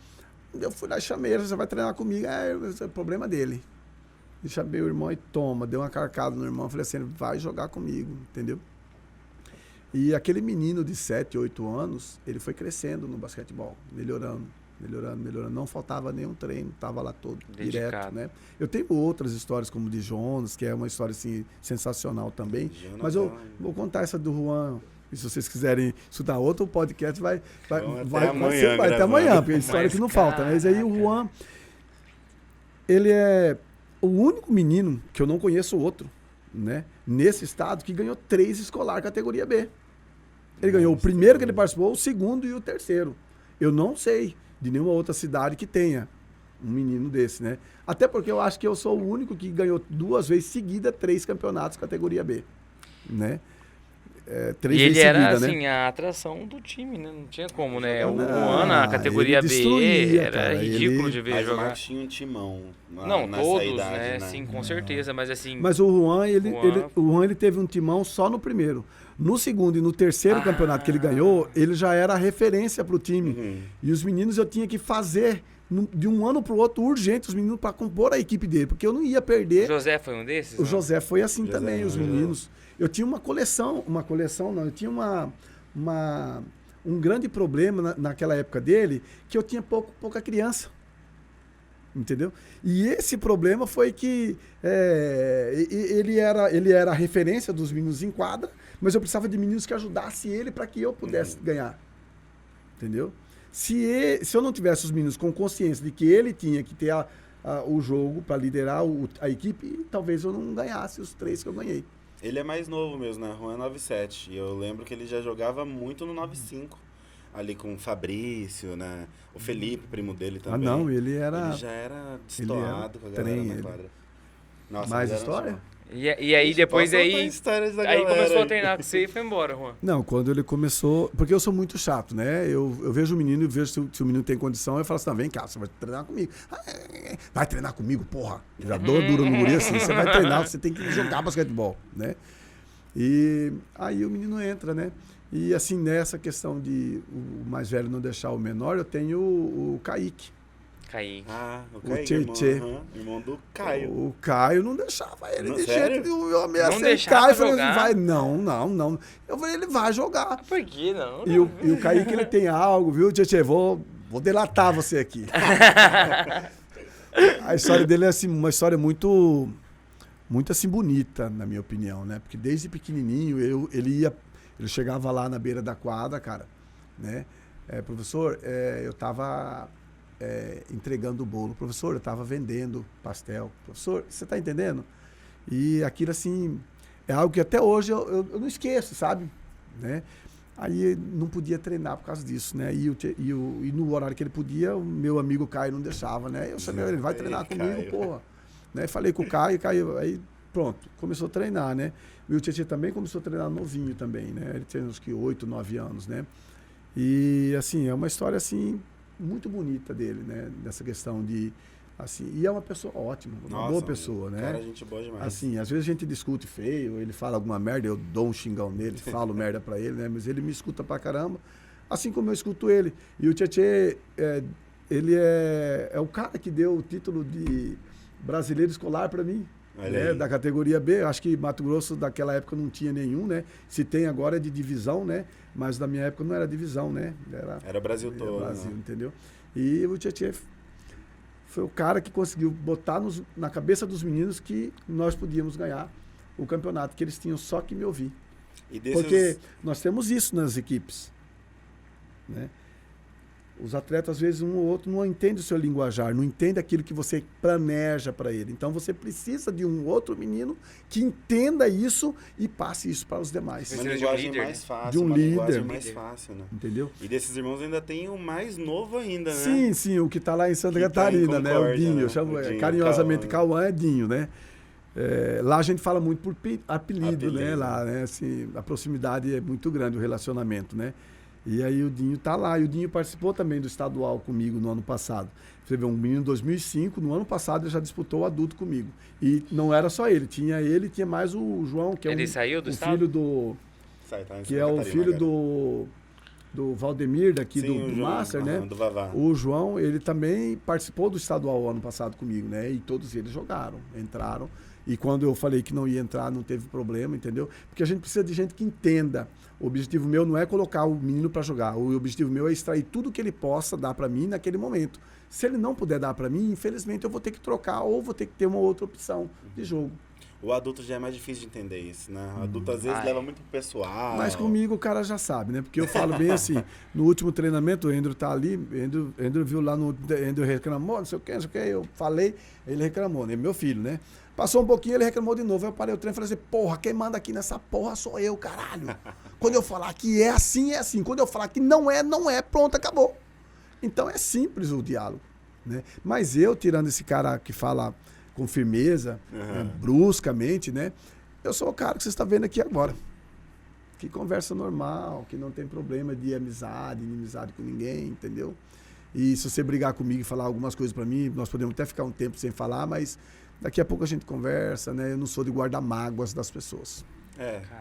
Eu fui lá e chamei ele, você vai treinar comigo. Esse é o problema dele. E chamei o irmão e toma, deu uma carcada no irmão. Falei assim, ele vai jogar comigo, entendeu? E aquele menino de 7, 8 anos, ele foi crescendo no basquetebol, melhorando. Não faltava nenhum treino, estava lá todo, dedicado. Direto, né? Eu tenho outras histórias, como de Jonas, que é uma história, assim, sensacional também. Mas eu vou contar essa do Juan. E se vocês quiserem escutar outro podcast, vai até amanhã, porque é história que não falta. Mas aí o Juan, ele é o único menino, que eu não conheço outro, né, nesse estado, que ganhou 3 escolar categoria B. Ele ganhou o primeiro que ele participou, o segundo e o terceiro. Eu não sei de nenhuma outra cidade que tenha um menino desse, né? Até porque eu acho que eu sou o único que ganhou 2 vezes seguida 3 campeonatos categoria B, né? 3 e ele vezes era, seguida, assim, né? a atração do time, né? Não tinha como, né? O Não, Juan na categoria ele B destruía, era cara. ridículo Ele- de ver Mas o jogar. Marcos tinha um timão Não, nessa todos, idade, né? Sim, com certeza. Mas assim, Mas o Juan, Juan- o Juan, ele teve um timão só no primeiro. No segundo e no terceiro campeonato que ele ganhou, ele já era a referência pro time. E os meninos eu tinha que fazer de um ano pro outro urgente os meninos para compor a equipe dele, porque eu não ia o perder. José foi um desses? O não? José foi assim José, também, os José. meninos. Eu tinha eu tinha um grande problema naquela época dele, que eu tinha pouca criança. Entendeu? E esse problema foi que ele era a referência dos meninos em quadra, mas eu precisava de meninos que ajudassem ele para que eu pudesse ganhar. Entendeu? Se eu não tivesse os meninos com consciência de que ele tinha que ter o jogo para liderar a equipe, talvez eu não ganhasse os 3 que eu ganhei. Ele é mais novo mesmo, né? Juan é 9'7". E eu lembro que ele já jogava muito no 9'5". Ali com o Fabrício, né? O Felipe, primo dele também. Não, ele já era destoado com a galera na quadra. Nossa, Mais mas era história? só- E aí depois Posso contar aí histórias da aí galera começou a aí. treinar com você e foi embora, Juan. Não, quando ele começou... Porque eu sou muito chato, né? Eu vejo o menino e vejo se o menino tem condição, eu falo assim, vem cá, você vai treinar comigo. Vai treinar comigo, porra. Já dou dura no guri assim, você vai treinar, você tem que jogar basquetebol, né? E aí o menino entra, né? E assim, nessa questão de o mais velho não deixar o menor, eu tenho o Kaique. Kaique. O Kaique, Tietê. irmão do Caio. O Caio não deixava ele Não, de sério? jeito nenhum. Eu ameacei Não o deixava Caio, falei, jogar? vai, não. Eu falei, ele vai jogar. Por que não? E o Kaique, ele tem algo, viu, Tietê? Vou delatar você aqui. A história dele é assim, uma história muito assim bonita, na minha opinião, né? Porque desde pequenininho ele chegava lá na beira da quadra, cara, né? Professor, eu tava entregando o bolo. Professor, eu tava vendendo pastel. Professor, você tá entendendo? E aquilo assim é algo que até hoje eu não esqueço, sabe? Né? Aí não podia treinar por causa disso, né? E no horário que ele podia, o meu amigo Caio não deixava, né? Eu chamei ele, vai treinar comigo, Caio. porra. Né? Falei com o Caio, aí pronto, começou a treinar, né? E o Tietê também começou a treinar novinho também, né? Ele tinha uns que 8, 9 anos, né? E, assim, é uma história, assim, muito bonita dele, né? Dessa questão de Assim, e é uma pessoa ótima, uma boa pessoa, né? Cara, gente boa demais. Assim, às vezes a gente discute feio, ele fala alguma merda, eu dou um xingão nele, falo merda pra ele, né? Mas ele me escuta pra caramba, assim como eu escuto ele. E o Tietê, ele é o cara que deu o título de brasileiro escolar pra mim, né? Da categoria B. Acho que Mato Grosso daquela época não tinha nenhum, né? Se tem agora é de divisão, né? Mas na minha época não era divisão, né? Era Brasil todo. Brasil, né? entendeu? E o Tietê foi o cara que conseguiu botar na cabeça dos meninos que nós podíamos ganhar o campeonato, que eles tinham só que me ouvir. Porque nós temos isso nas equipes, né? Os atletas, às vezes, um ou outro não entende o seu linguajar, não entende aquilo que você planeja para ele. Então, você precisa de um outro menino que entenda isso e passe isso para os demais. Uma linguagem mais fácil, de um líder. mais fácil, né? Entendeu? E desses irmãos ainda tem o mais novo ainda, né? Sim, sim, o que está lá em Santa Catarina, né? O Dinho, né? eu chamo Dinho, carinhosamente Cauã é Dinho, né? Lá a gente fala muito por apelido, né? Lá, né? Assim, a proximidade é muito grande, o relacionamento, né? E aí o Dinho tá lá. E o Dinho participou também do estadual comigo no ano passado. Você vê, um menino em 2005, no ano passado ele já disputou o adulto comigo. E não era só ele, tinha mais o João, que é ele saiu do estado? Filho do... que é o filho do Valdemir, daqui do Master, né? Do Vavá. O João, ele também participou do estadual ano passado comigo, né? E todos eles jogaram, entraram. E quando eu falei que não ia entrar, não teve problema, entendeu? Porque a gente precisa de gente que entenda. O objetivo meu não é colocar o menino para jogar. O objetivo meu é extrair tudo que ele possa dar para mim naquele momento. Se ele não puder dar para mim, infelizmente eu vou ter que trocar ou vou ter que ter uma outra opção de jogo. O adulto já é mais difícil de entender isso, né? O adulto às vezes leva muito pro pessoal. Mas comigo o cara já sabe, né? Porque eu falo bem assim, no último treinamento, o Andrew tá ali, Andrew viu lá no... Andrew reclamou, não sei o que, eu falei, ele reclamou, né? Meu filho, né? Passou um pouquinho, ele reclamou de novo. Eu parei o treino e falei assim, porra, quem manda aqui nessa porra sou eu, caralho. Quando eu falar que é assim, é assim. Quando eu falar que não é, não é. Pronto, acabou. Então é simples o diálogo, né? Mas eu, tirando esse cara que fala com firmeza, né, bruscamente, né? Eu sou o cara que você está vendo aqui agora. Que conversa normal, que não tem problema de amizade, inimizade com ninguém, entendeu? E se você brigar comigo e falar algumas coisas para mim, nós podemos até ficar um tempo sem falar, mas daqui a pouco a gente conversa, né? Eu não sou de guardar mágoas das pessoas.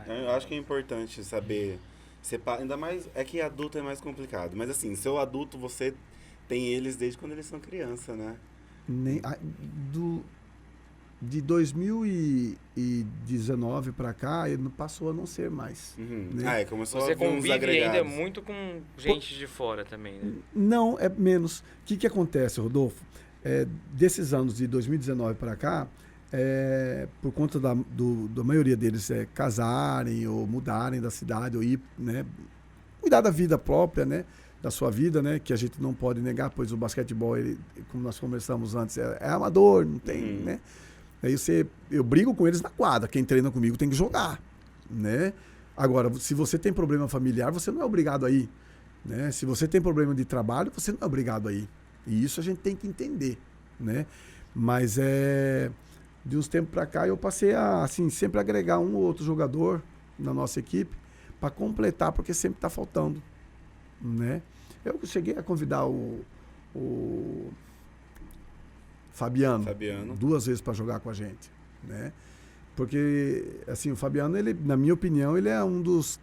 Eu acho que é importante saber separar, ainda mais, é que adulto é mais complicado, mas assim, seu adulto, você tem eles desde quando eles são criança, né? De 2019 para cá, ele passou a não ser mais. Né? Começou Você a vir uns convive agregados. ainda muito com gente de fora também, né? Não, é menos. O que acontece, Rodolfo? Desses anos de 2019 para cá, por conta da maioria deles casarem ou mudarem da cidade ou ir, né, cuidar da vida própria, né, da sua vida, né, que a gente não pode negar, pois o basquetebol, como nós conversamos antes, é amador, não tem, né? Aí eu brigo com eles na quadra, quem treina comigo tem que jogar, né? Agora, se você tem problema familiar, você não é obrigado a ir, né? Se você tem problema de trabalho, você não é obrigado a ir. E isso a gente tem que entender, né? Mas de uns tempos para cá eu passei a, assim, sempre agregar um ou outro jogador na nossa equipe para completar, porque sempre está faltando, né? Eu cheguei a convidar o Fabiano 2 vezes para jogar com a gente, né? Porque, assim, o Fabiano, ele, na minha opinião, ele é um dos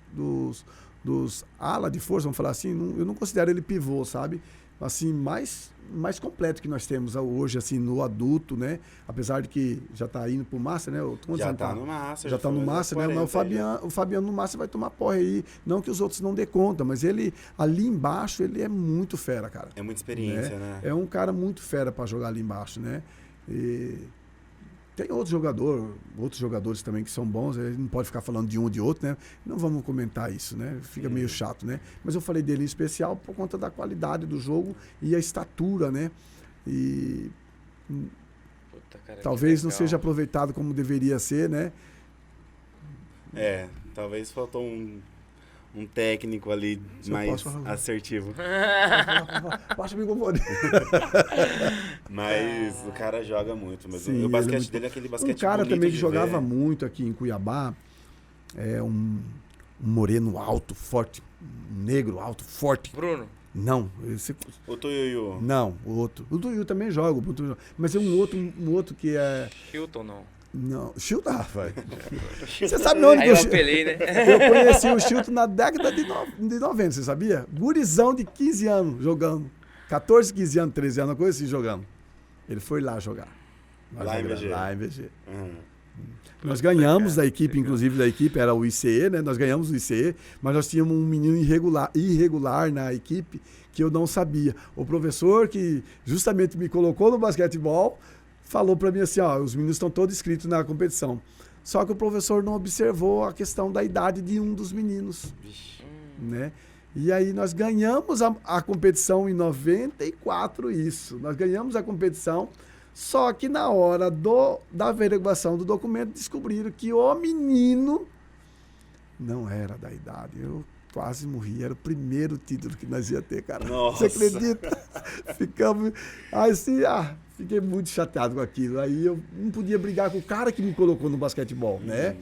ala de força, vamos falar assim, eu não considero ele pivô, sabe? Assim, mais completo que nós temos hoje, assim, no adulto, né? Apesar de que já está indo pro Master, né? Já está no Master. Já está no Master, né? Mas o Fabiano no Master vai tomar porra aí. Não que os outros não dê conta, mas ele, ali embaixo, ele é muito fera, cara. É muita experiência, né? É um cara muito fera para jogar ali embaixo, né? E tem outros jogadores também que são bons, a gente não pode ficar falando de um ou de outro, né? Não vamos comentar isso, né? Fica meio chato, né? Mas eu falei dele em especial por conta da qualidade do jogo e a estatura, né? E talvez não seja aproveitado como deveria ser, né? Talvez faltou um técnico ali mais assertivo. Baixa o microfone. Mas o cara joga muito. Mas sim, o basquete dele é aquele basquete bonito. Um cara também que jogava ver. muito aqui em Cuiabá, um moreno alto, forte, um negro alto, forte. Bruno. Não. O Tuiuiu. Não, o outro. O Tuiuiu também joga. Mas tem um outro que é... Hilton, não. Não, Chilton, vai. Você sabe onde Aí que eu apelei, né? Eu conheci o Chilton na década de 90, você sabia? Gurizão de 15 anos jogando. 14, 15 anos, 13 anos, uma coisa assim, jogando. Ele foi lá jogar. Lá em VG. Lá em VG. Uhum. Nós ganhamos da equipe, inclusive da equipe, era o ICE, né? Nós ganhamos o ICE, mas nós tínhamos um menino irregular na equipe que eu não sabia. O professor que justamente me colocou no basquetebol falou para mim assim, ó, os meninos estão todos inscritos na competição. Só que o professor não observou a questão da idade de um dos meninos, né? E aí nós ganhamos a competição em 94, isso. Nós ganhamos a competição, só que na hora da averiguação do documento descobriram que o menino não era da idade. Eu quase morri, era o primeiro título que nós ia ter, cara. Nossa. Você acredita? Ficamos assim, fiquei muito chateado com aquilo. Aí eu não podia brigar com o cara que me colocou no basquetebol, né?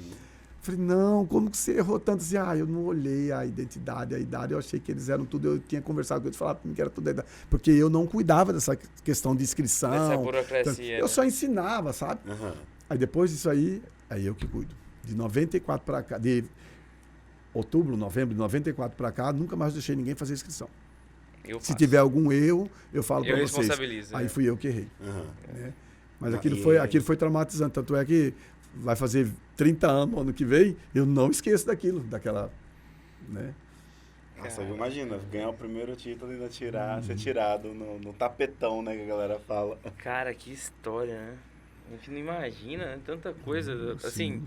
Falei, não, como que você errou tanto assim? Eu não olhei a identidade, a idade, eu achei que eles eram tudo, eu tinha conversado com eles, falaram para mim que era tudo da idade, porque eu não cuidava dessa questão de inscrição. Dessa burocracia. Eu só ensinava, sabe? Uhum. Aí depois disso aí eu que cuido. De 94 para cá, de outubro, novembro de 94 para cá, nunca mais deixei ninguém fazer inscrição. Se tiver algum erro, eu falo para vocês. Responsabilizo. Aí fui eu que errei. Uhum. Né? Mas aquilo foi traumatizante. Tanto é que vai fazer 30 anos ano que vem, eu não esqueço daquela, né? Nossa, imagina, ganhar o primeiro título e ainda ser tirado no tapetão, né, que a galera fala. Cara, que história, né? A gente não imagina, né? Tanta coisa, assim,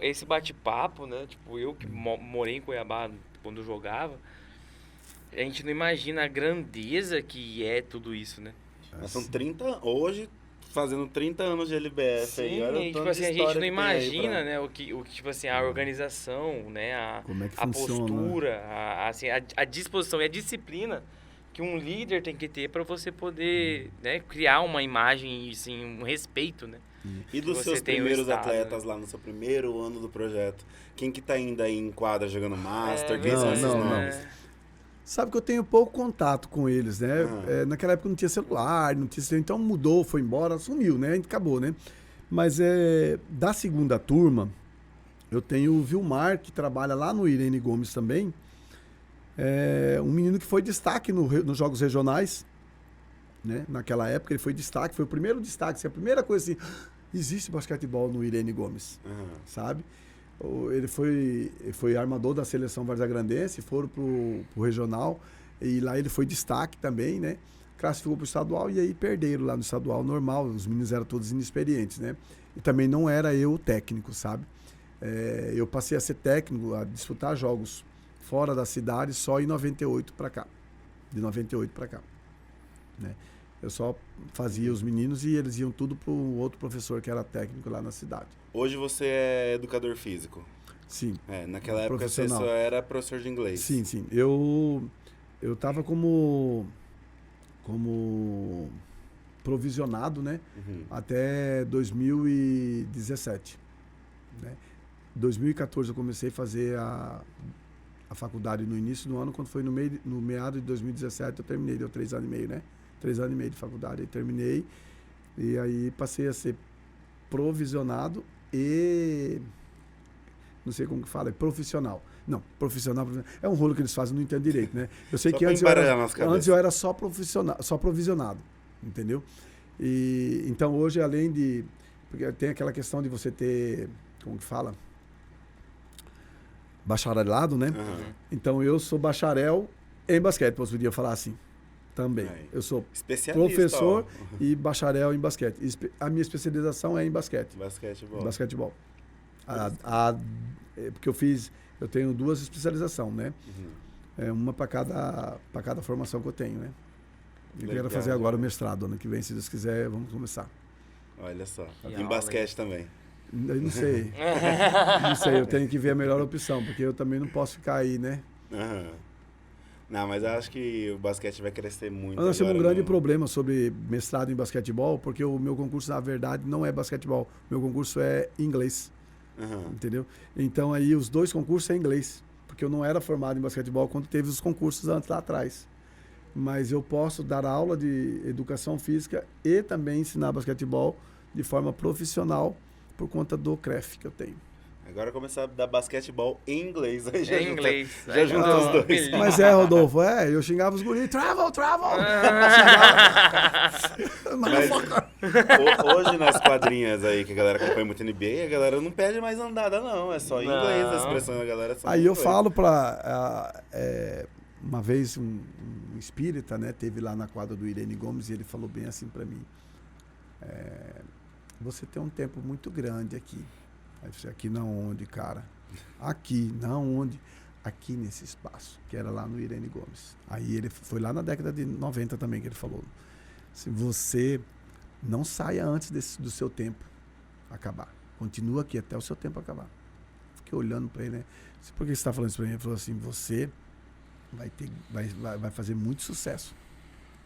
esse bate-papo, né? Tipo, eu que morei em Cuiabá quando jogava, a gente não imagina a grandeza que é tudo isso, né? Mas são 30, hoje, fazendo 30 anos de LBF. Sim, aí, olha e, tipo assim, a gente não imagina, né, o que tipo assim, a organização, né, Como é que a funciona, postura, a disposição e a disciplina que um líder tem que ter para você poder, né, criar uma imagem, assim, um respeito, né? E dos seus primeiros atletas lá no seu primeiro ano do projeto, quem que tá ainda aí em quadra jogando Master? Quem são esses nomes? Sabe que eu tenho pouco contato com eles, né? Naquela época não tinha celular, então mudou, foi embora, sumiu, né? A gente acabou, né? Mas da segunda turma, eu tenho o Vilmar, que trabalha lá no Irene Gomes também. Um menino que foi destaque nos Jogos Regionais, né? Naquela época ele foi destaque, foi o primeiro destaque, assim, a primeira coisa assim, existe basquetebol no Irene Gomes, sabe? Ele foi armador da seleção varzagrandense, foram pro regional, e lá ele foi destaque também, né? Classificou pro estadual e aí perderam lá no estadual normal, os meninos eram todos inexperientes, né? E também não era eu o técnico, sabe? Eu passei a ser técnico, a disputar jogos fora da cidade só em 98 para cá, de 98 para cá, né? Eu só fazia os meninos e eles iam tudo pro outro professor que era técnico lá na cidade. Hoje você é educador físico? Sim. Naquela época você só era professor de inglês? Sim, sim. Eu estava como provisionado, né? Até 2017. Né? Em 2014 eu comecei a fazer a faculdade no início do ano, quando foi no meado de 2017 eu terminei, deu 3 anos e meio, né? 3 anos e meio de faculdade, aí terminei, e aí passei a ser provisionado e não sei como que fala, profissional. Não, profissional é um rolo que eles fazem, não entendo direito, né? Eu sei que antes eu era só profissional, só provisionado, entendeu? E então hoje, além de, porque tem aquela questão de você ter, como que fala? Bacharelado, né? Então eu sou bacharel em basquete, podia falar assim. Também. Eu sou professor e bacharel em basquete. A minha especialização é em basquete. Basquetebol. Porque eu tenho 2 especializações, né? Uma para cada formação que eu tenho, né? Eu quero fazer agora o mestrado, ano que vem, se Deus quiser, vamos começar. Olha só. Em basquete também. Eu não sei. Não sei, eu tenho que ver a melhor opção, porque eu também não posso ficar aí, né? Não, mas eu acho que o basquete vai crescer muito. Nós temos um grande problema sobre mestrado em basquetebol, porque o meu concurso, na verdade, não é basquetebol. Meu concurso é inglês. Entendeu? Então, aí, os 2 concursos é inglês. Porque eu não era formado em basquetebol quando teve os concursos antes lá atrás. mas eu posso dar aula de educação física e também ensinar basquetebol de forma profissional por conta do CREF que eu tenho. Agora começar a dar basquetebol em inglês. Aí Em inglês. Já junta os dois. Mas Rodolfo, eu xingava os guris, travel! Mas hoje nas quadrinhas aí, que a galera acompanha muito NBA, a galera não pede mais andada, não. É só em inglês, a expressão da galera é só Aí em eu inglês. falo uma vez um espírita, né, teve lá na quadra do Irene Gomes e ele falou bem assim pra mim, você tem um tempo muito grande aqui. Aí eu disse, aqui na onde, cara? Aqui, na onde? Aqui nesse espaço, que era lá no Irene Gomes. Aí ele foi lá na década de 90 também que ele falou, se você não saia antes do seu tempo acabar, continua aqui até o seu tempo acabar. Fiquei olhando pra ele, né? Por que você está falando isso pra mim? Ele falou assim, você vai fazer muito sucesso.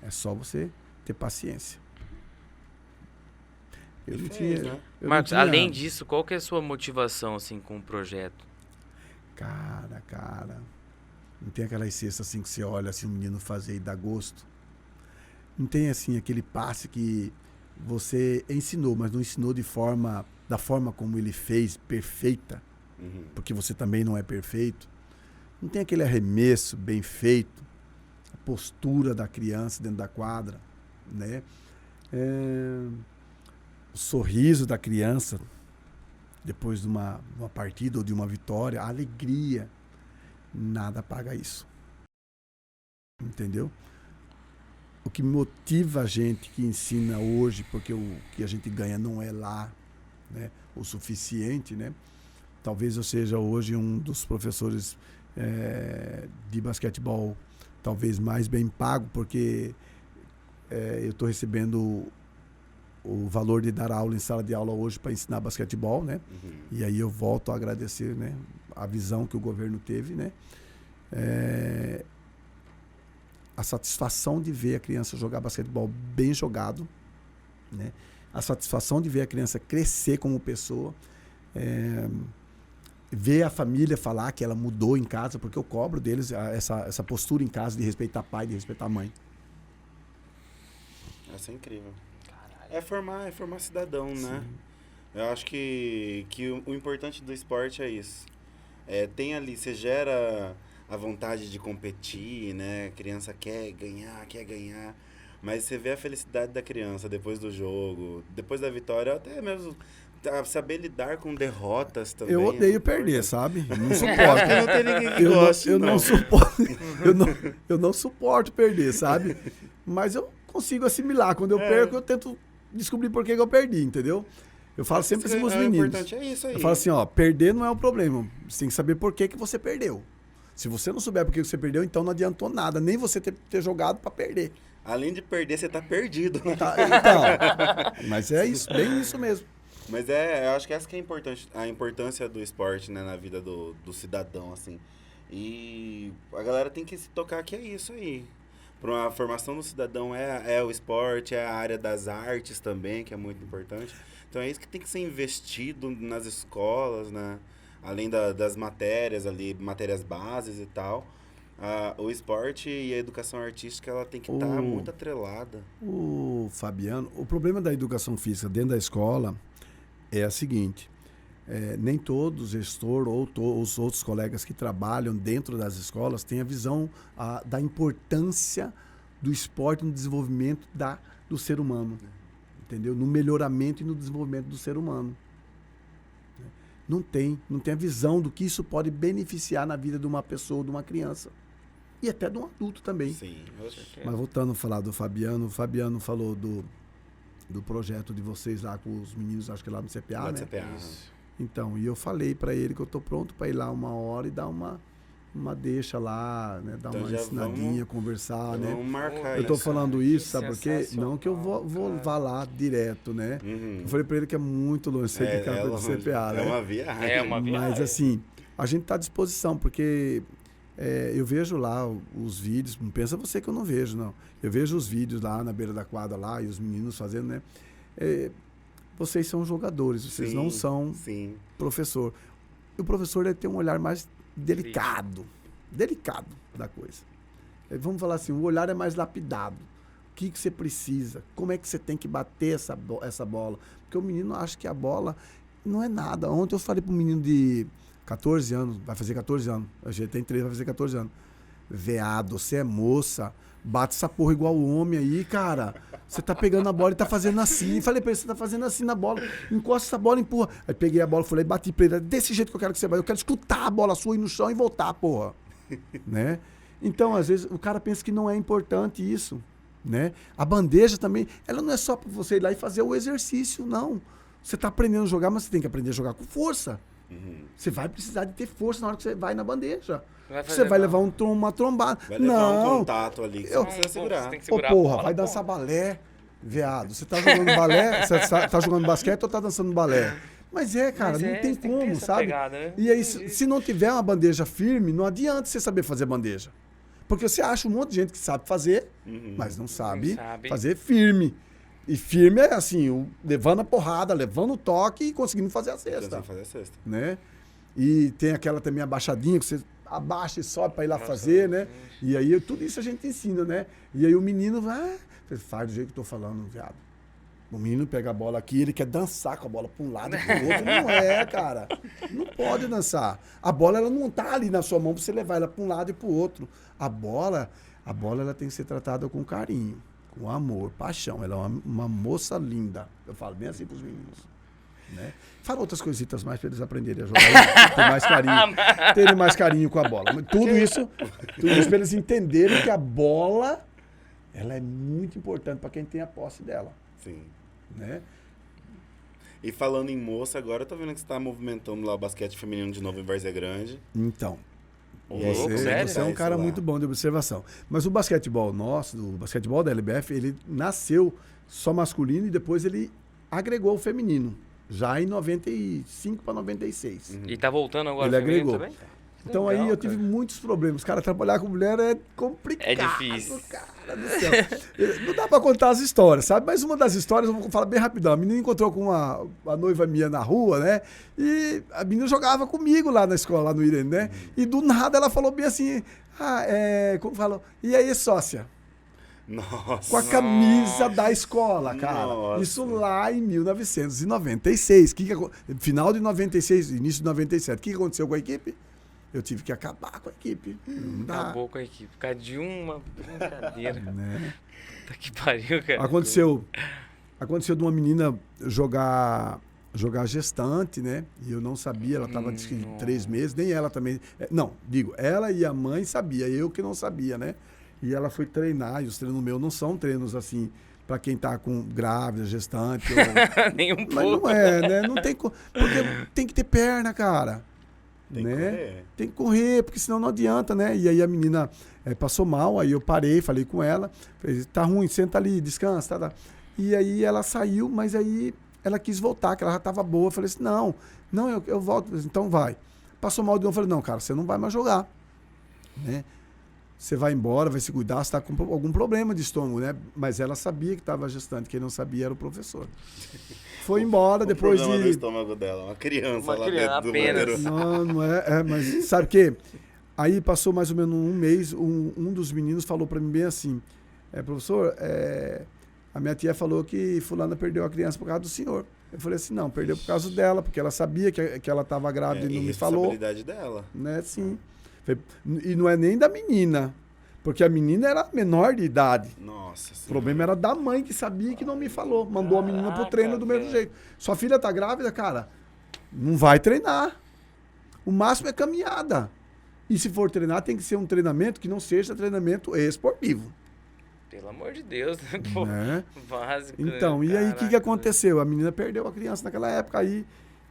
É só você ter paciência. Eu não tinha, né? Marcos, além disso, qual que é a sua motivação assim com o projeto? Cara, não tem aquelas cestas assim que você olha assim, um menino fazer e dá gosto. Não tem assim aquele passe que você ensinou, mas não ensinou da forma como ele fez, perfeita, porque você também não é perfeito. Não tem aquele arremesso bem feito, a postura da criança dentro da quadra, né? O sorriso da criança depois de uma partida ou de uma vitória, a alegria, nada paga isso. Entendeu? O que motiva a gente que ensina hoje, porque o que a gente ganha não é lá, né, o suficiente, né? Talvez eu seja hoje um dos professores de basquetebol talvez mais bem pago, porque eu estou recebendo o valor de dar aula em sala de aula hoje para ensinar basquetebol, né? E aí eu volto a agradecer, né, a visão que o governo teve, né? A satisfação de ver a criança jogar basquetebol bem jogado, né? A satisfação de ver a criança crescer como pessoa, ver a família falar que ela mudou em casa, porque eu cobro deles essa postura em casa de respeitar pai, de respeitar mãe. Isso é incrível. É formar cidadão, sim, né? Eu acho que o importante do esporte é isso. Tem ali, você gera a vontade de competir, né? A criança quer ganhar. Mas você vê a felicidade da criança depois do jogo, depois da vitória, até mesmo saber lidar com derrotas também. Eu odeio perder, sabe? Eu não suporto. Não tem ninguém que goste, eu não suporto perder, sabe? Mas eu consigo assimilar. Quando eu perco, eu tento descobrir por que eu perdi, entendeu? Eu falo sempre assim para os meninos. O importante é isso aí. Eu falo assim, perder não é um problema. Você tem que saber por que você perdeu. Se você não souber por que você perdeu, então não adiantou nada. Nem você ter jogado para perder. Além de perder, você tá perdido. Então, mas é isso, bem isso mesmo. Mas eu acho que essa que é a importância do esporte, né, na vida do cidadão, assim. E a galera tem que se tocar que é isso aí. Para uma formação do cidadão é o esporte, é a área das artes também, que é muito importante. Então é isso que tem que ser investido nas escolas, né? Além das matérias ali, matérias bases e tal. O esporte e a educação artística, ela tem que estar muito atrelada. O Fabiano, o problema da educação física dentro da escola é a seguinte, nem todo gestor ou os outros colegas que trabalham dentro das escolas têm a visão da importância do esporte no desenvolvimento do ser humano, entendeu? No melhoramento e no desenvolvimento do ser humano. Não tem a visão do que isso pode beneficiar na vida de uma pessoa, de uma criança. E até de um adulto também. Sim. Mas voltando a falar do Fabiano, o Fabiano falou do projeto de vocês lá com os meninos, acho que lá no CPA, lá né? CPA. Então, e eu falei para ele que eu tô pronto para ir lá uma hora e dar uma deixa lá, né? Dar então uma ensinadinha, conversar, né? Vamos marcar eu tô isso. falando isso, sabe por quê? Não que eu vá lá direto, né? Eu falei para ele que é muito longe, sei que é aquela coisa do CPA, né? É uma viagem. É uma viagem. Mas assim, a gente tá à disposição, porque eu vejo lá os vídeos, não pensa você que eu não vejo, não. Eu vejo os vídeos lá na beira da quadra lá e os meninos fazendo, né? Vocês são jogadores, vocês não são professor. E o professor deve ter um olhar mais delicado da coisa. Vamos falar assim, o olhar é mais lapidado. O que você precisa? Como é que você tem que bater essa bola? Porque o menino acha que a bola não é nada. Ontem eu falei para um menino de 14 anos, vai fazer 14 anos. A gente tem 3, vai fazer 14 anos. Veado, você é moça, bate essa porra igual o homem aí, cara. Você tá pegando a bola e tá fazendo assim. Falei pra ele, você tá fazendo assim na bola. Encosta essa bola e empurra. Aí peguei a bola, falei, bati pra ele. Desse jeito que eu quero que você bata. Eu quero escutar a bola sua ir no chão e voltar, porra. Né? Então, às vezes, o cara pensa que não é importante isso. Né? A bandeja também, ela não é só pra você ir lá e fazer o exercício, não. Você tá aprendendo a jogar, mas você tem que aprender a jogar com força. Você vai precisar de ter força na hora que você vai na bandeja. Você vai levar uma trombada. Vai levar um contato ali que você precisa segurar. Você tem que segurar porra, bola, vai dançar balé, viado. Você tá jogando balé, você tá jogando basquete ou tá dançando balé? Mas cara, Mas não tem você como, ter essa sabe? pegada, né? E aí, se não tiver uma bandeja firme, não adianta você saber fazer bandeja. Porque você acha um monte de gente que sabe fazer, mas não sabe fazer firme. E firme é assim, levando a porrada, levando o toque e conseguindo fazer a cesta. Né? E tem aquela também abaixadinha, que você abaixa e sobe para ir lá fazer, né? E aí tudo isso a gente ensina, né? E aí o menino vai, faz do jeito que eu tô falando, viado. O menino pega a bola aqui, ele quer dançar com a bola para um lado e para o outro. Não é, cara. Não pode dançar. A bola ela não tá ali na sua mão para você levar ela para um lado e para o outro. A bola ela tem que ser tratada com carinho, com amor, paixão. Ela é uma moça linda. Eu falo bem assim para os meninos. Né? Fala outras coisitas mais para eles aprenderem a jogar e ter mais carinho, terem mais carinho com a bola. Tudo isso para eles entenderem que a bola ela é muito importante para quem tem a posse dela. Sim. Né? E falando em moça, agora eu tô vendo que você tá movimentando lá o basquete feminino de novo em Várzea Grande. Então, sério? você é um cara muito bom de observação. Mas o basquetebol nosso, o basquetebol da LBF, ele nasceu só masculino e depois ele agregou o feminino. Já em 95 para 96. E tá voltando agora ele o feminino agregou. também? Então Legal, aí eu tive muitos problemas. Cara, trabalhar com mulher é complicado. É difícil. Cara do céu. Não dá pra contar as histórias, sabe? Mas uma das histórias, eu vou falar bem rapidão. A menina encontrou com uma noiva minha na rua, né? E a menina jogava comigo lá na escola, lá no Irene, né? E do nada ela falou bem assim, como falou? E aí, sócia? Nossa. Com a camisa da escola, cara. Nossa. Isso lá em 1996. Final de 96, início de 97. O que aconteceu com a equipe? Eu tive que acabar com a equipe. Não dá. Acabou com a equipe. Por causa de uma brincadeira. Né? Tá que pariu, cara. Aconteceu de uma menina jogar gestante, né? E eu não sabia, ela estava 3 meses, nem ela também. Não, digo, ela e a mãe sabia, eu que não sabia, né? E ela foi treinar, e os treinos meus não são treinos assim, para quem tá com grávida, gestante. Nem um Mas pouco. não é, né? Não tem porque tem que ter perna, cara. Tem que correr. Tem que correr, porque senão não adianta, né? E aí a menina passou mal, aí eu parei, falei com ela, falei, tá ruim, senta ali, descansa, tá. E aí ela saiu, mas aí ela quis voltar, que ela já tava boa. Eu falei assim, não, eu volto. Então vai. Passou mal de novo, eu falei, não, cara, você não vai mais jogar, né? Você vai embora, vai se cuidar, você tá com algum problema de estômago, né? Mas ela sabia que estava gestante, quem não sabia era o professor. Foi embora depois problema do estômago dela, uma criança lá dentro do banheiro. Não é, mas sabe o quê? Aí passou mais ou menos um mês, um dos meninos falou para mim bem assim, professor, a minha tia falou que fulana perdeu a criança por causa do senhor. Eu falei assim, não, perdeu por causa dela, porque ela sabia que ela estava grávida e não me falou. Responsabilidade dela. Né, sim. E não é nem da menina, porque a menina era menor de idade. Nossa. O problema era da mãe que sabia que não me falou. Mandou a menina pro treino do mesmo jeito. Sua filha tá grávida, cara, não vai treinar. O máximo é caminhada. E se for treinar, tem que ser um treinamento que não seja treinamento esportivo. Pelo amor de Deus, né? Pô, né? Básico. Então, né? e aí o que aconteceu? A menina perdeu a criança naquela época, aí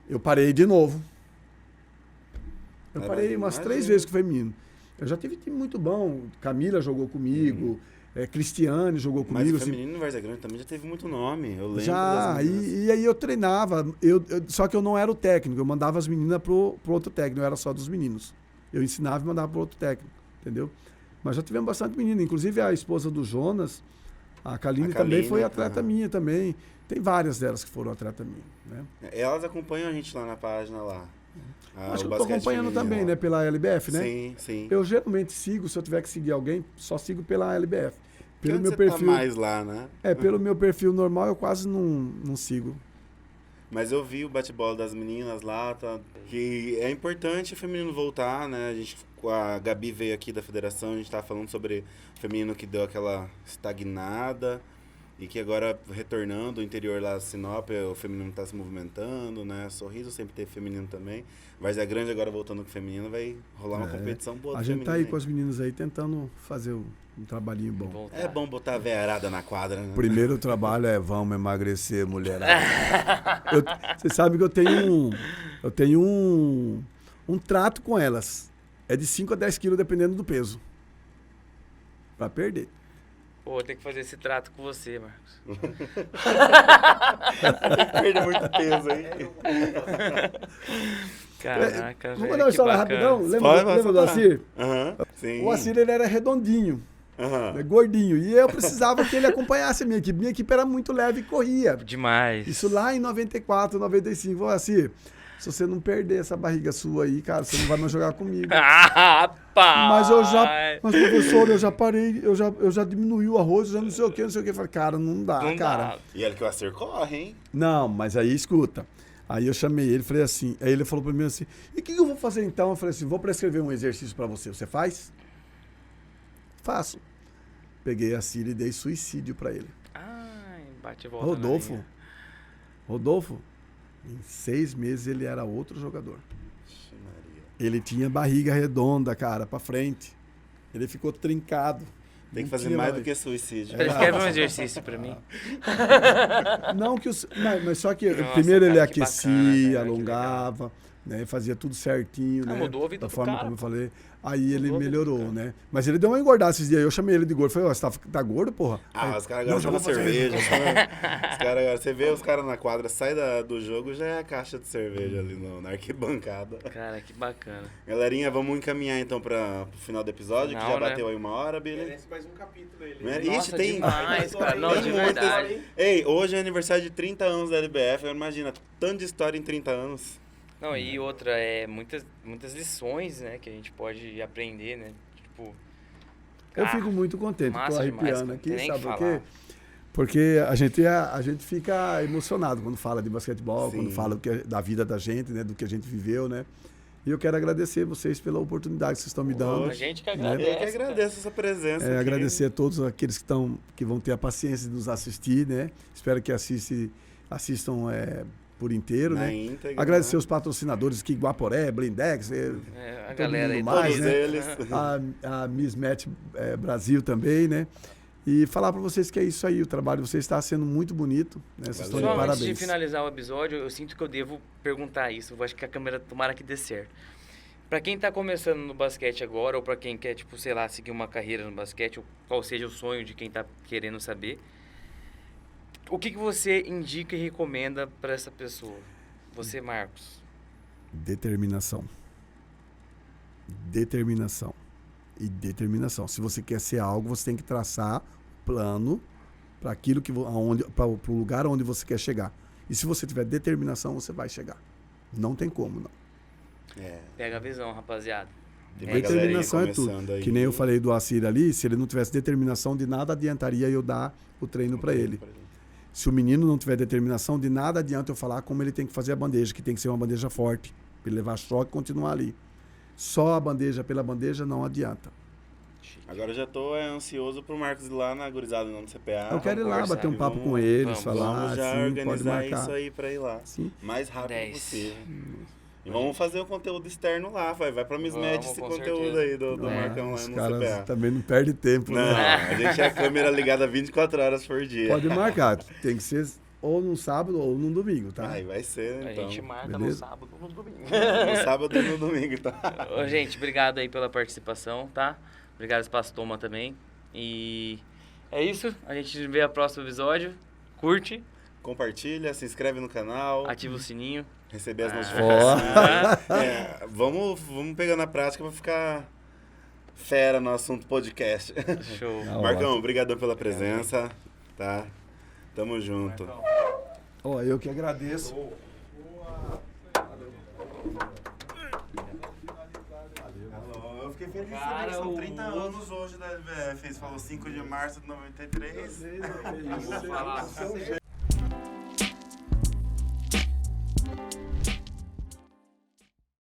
eu parei de novo. Eu parei umas 3 vezes com o feminino. Eu já tive time muito bom. Camila jogou comigo, Cristiane jogou comigo. Mas o feminino no Várzea Grande também já teve muito nome. Eu lembro já, e aí eu treinava. Só que eu não era o técnico. Eu mandava as meninas pro outro técnico. Eu era só dos meninos. Eu ensinava e mandava pro outro técnico. Entendeu? Mas já tivemos bastante menino. Inclusive a esposa do Jonas, a Kaline também foi atleta minha também. Tem várias delas que foram atleta minha. Né? Elas acompanham a gente lá na página lá. Acho que eu tô basquete acompanhando feminino. também, né? Pela LBF, né? Sim, sim. Eu geralmente sigo, se eu tiver que seguir alguém, só sigo pela LBF. Que Pelo onde meu você perfil. tá mais lá, né? Pelo meu perfil normal, eu quase não sigo. Mas eu vi o bate-bola das meninas lá, tá? Que é importante o feminino voltar, né? A Gabi veio aqui da federação, a gente tava falando sobre o feminino que deu aquela estagnada e que agora retornando o interior lá, Sinop, o feminino tá se movimentando, né? Sorriso sempre teve feminino também. Várzea Grande agora voltando com o feminino, vai rolar uma competição boa do A gente tá aí feminino com as meninas aí tentando fazer um trabalhinho bom. Voltar. É bom botar a veiarada na quadra, né? O primeiro trabalho é vamos emagrecer, mulherada. Você sabe que eu tenho um trato com elas. É de 5 a 10 quilos, dependendo do peso. Pra perder. Pô, vou ter que fazer esse trato com você, Marcos. Perde muito peso aí. Caraca, Vamos velho, contar uma que história bacana. rapidão? Lembra do Acir? Aham, sim. O Acir, ele era redondinho, Aham. gordinho. E eu precisava que ele acompanhasse a minha equipe. Minha equipe era muito leve e corria. Demais. Isso lá em 94, 95. Ô, Acir, se você não perder essa barriga sua aí, cara, você não vai mais jogar comigo. Ah, rapaz! Mas professor, eu já parei, eu já diminui o arroz, eu já não sei o que, não sei o que. Eu falei, cara, não dá, Não cara. dá. E olha que o Acer corre, hein? Não, mas aí escuta. Aí eu chamei ele, falei assim, aí ele falou pra mim assim, e o que eu vou fazer então? Eu falei assim, vou prescrever um exercício pra você, você faz? Faço. Peguei a Cira e dei suicídio pra ele. Ai, bate e volta. Rodolfo, em 6 meses ele era outro jogador. Ixi, Maria. Ele tinha barriga redonda, cara, pra frente. Ele ficou trincado. Tem que Não fazer tinha mais mais. do que suicídio. Prescreve um exercício pra mim. Não que mas só que Nossa, primeiro ele cara, que aquecia, bacana, cara, que alongava, né, fazia tudo certinho, Ah, né? mudou a vida da do forma cara, como eu pô. falei. Aí ele Mudou a vida do melhorou, cara. né? Mas ele deu uma engordada esses dias. Eu chamei ele de gordo. Falei, ó, você tá gordo, porra? Ah, Aí, os caras "Não, agora já tomam vou fazer cerveja. isso." Os cara agora, você vê os caras na quadra, sai do jogo, já é a caixa de cerveja ali na arquibancada. Cara, que bacana. Galerinha, vamos encaminhar então pro final do episódio, que Final, já né? bateu aí 1 hora, Billy. Merece mais um capítulo ele. Né? Nossa, Ixi, tem. demais, cara. Não, tem de muitas. verdade. Ei, hoje é aniversário de 30 anos da LBF. Imagina, tanto de história em 30 anos. Não, e outra, muitas lições, né, que a gente pode aprender, né? Tipo. Eu fico muito contente, tô massa demais, arrepiando cara. aqui, Tem nem sabe que por falar. quê? Porque a gente fica emocionado quando fala de basquetebol, Sim. quando fala da vida da gente, né? Do que a gente viveu, né? E eu quero agradecer vocês pela oportunidade que vocês estão me dando. A gente que Eu agradece. que agradeço essa presença. É, aqui. agradecer a todos aqueles que vão ter a paciência de nos assistir, né? Espero que assistam por inteiro, Na né? íntegra, Agradecer né? os patrocinadores que Guaporé, Blindex, A todo galera aí. mundo mais, Todos né? eles. a Miss Match Brasil também, né? E falar para vocês que é isso aí, o trabalho de vocês está sendo muito bonito, né? Vocês estão de Só antes de parabéns. finalizar o episódio, eu sinto que eu devo perguntar isso. Eu acho que a câmera tomara que dê certo. Pra quem tá começando no basquete agora, ou pra quem quer, tipo, sei lá, seguir uma carreira no basquete, ou qual seja o sonho de quem tá querendo saber, o que você indica e recomenda pra essa pessoa? Você, Marcos. Determinação. Determinação. E determinação. Se você quer ser algo, você tem que traçar plano para aquilo para o lugar onde você quer chegar. E se você tiver determinação, você vai chegar. Não tem como, não. É, Pega a visão, rapaziada. tem uma galerinha Determinação é tudo. começando aí. Que nem eu falei do Acir ali, se ele não tivesse determinação, de nada adiantaria eu dar o treino para ele. Se o menino não tiver determinação, de nada adianta eu falar como ele tem que fazer a bandeja, que tem que ser uma bandeja forte, para ele levar choque e continuar ali. Só a bandeja pela bandeja não adianta. Agora eu já tô ansioso pro Marcos ir lá na gurizada no CPA. Eu quero ir lá conversar. bater um papo Vamos- com eles, vamos falar, Vamos já sim, pode organizar marcar. isso aí pra ir lá. Sim. Mais rápido 10. possível. E vamos fazer o conteúdo externo lá, vai pra Miss Vamos, Match esse com conteúdo certeza. aí do Ah, Marcão lá os no caras CPA. também não perdem tempo, Não, né? a gente é a câmera ligada 24 horas por dia. Pode marcar. Tem que ser ou num sábado ou num domingo, tá? Vai ser, A então. gente marca no beleza? sábado ou no domingo. No sábado e no domingo, então. Ô, gente, obrigado aí pela participação, tá? Obrigado, Espaço Toma também. E é isso. A gente vê a próximo episódio. Curte, Compartilha, se inscreve no canal, ativa o sininho. receber as Ah. notificações. É, vamos pegar na prática pra ficar fera no assunto podcast. Show. Tá Marcão, obrigadão pela presença, tá? Tamo junto. Ó, eu que agradeço. que ele Cara, são o 30 anos hoje da LVF. Falou 5 de março de 93. Eu vou falar.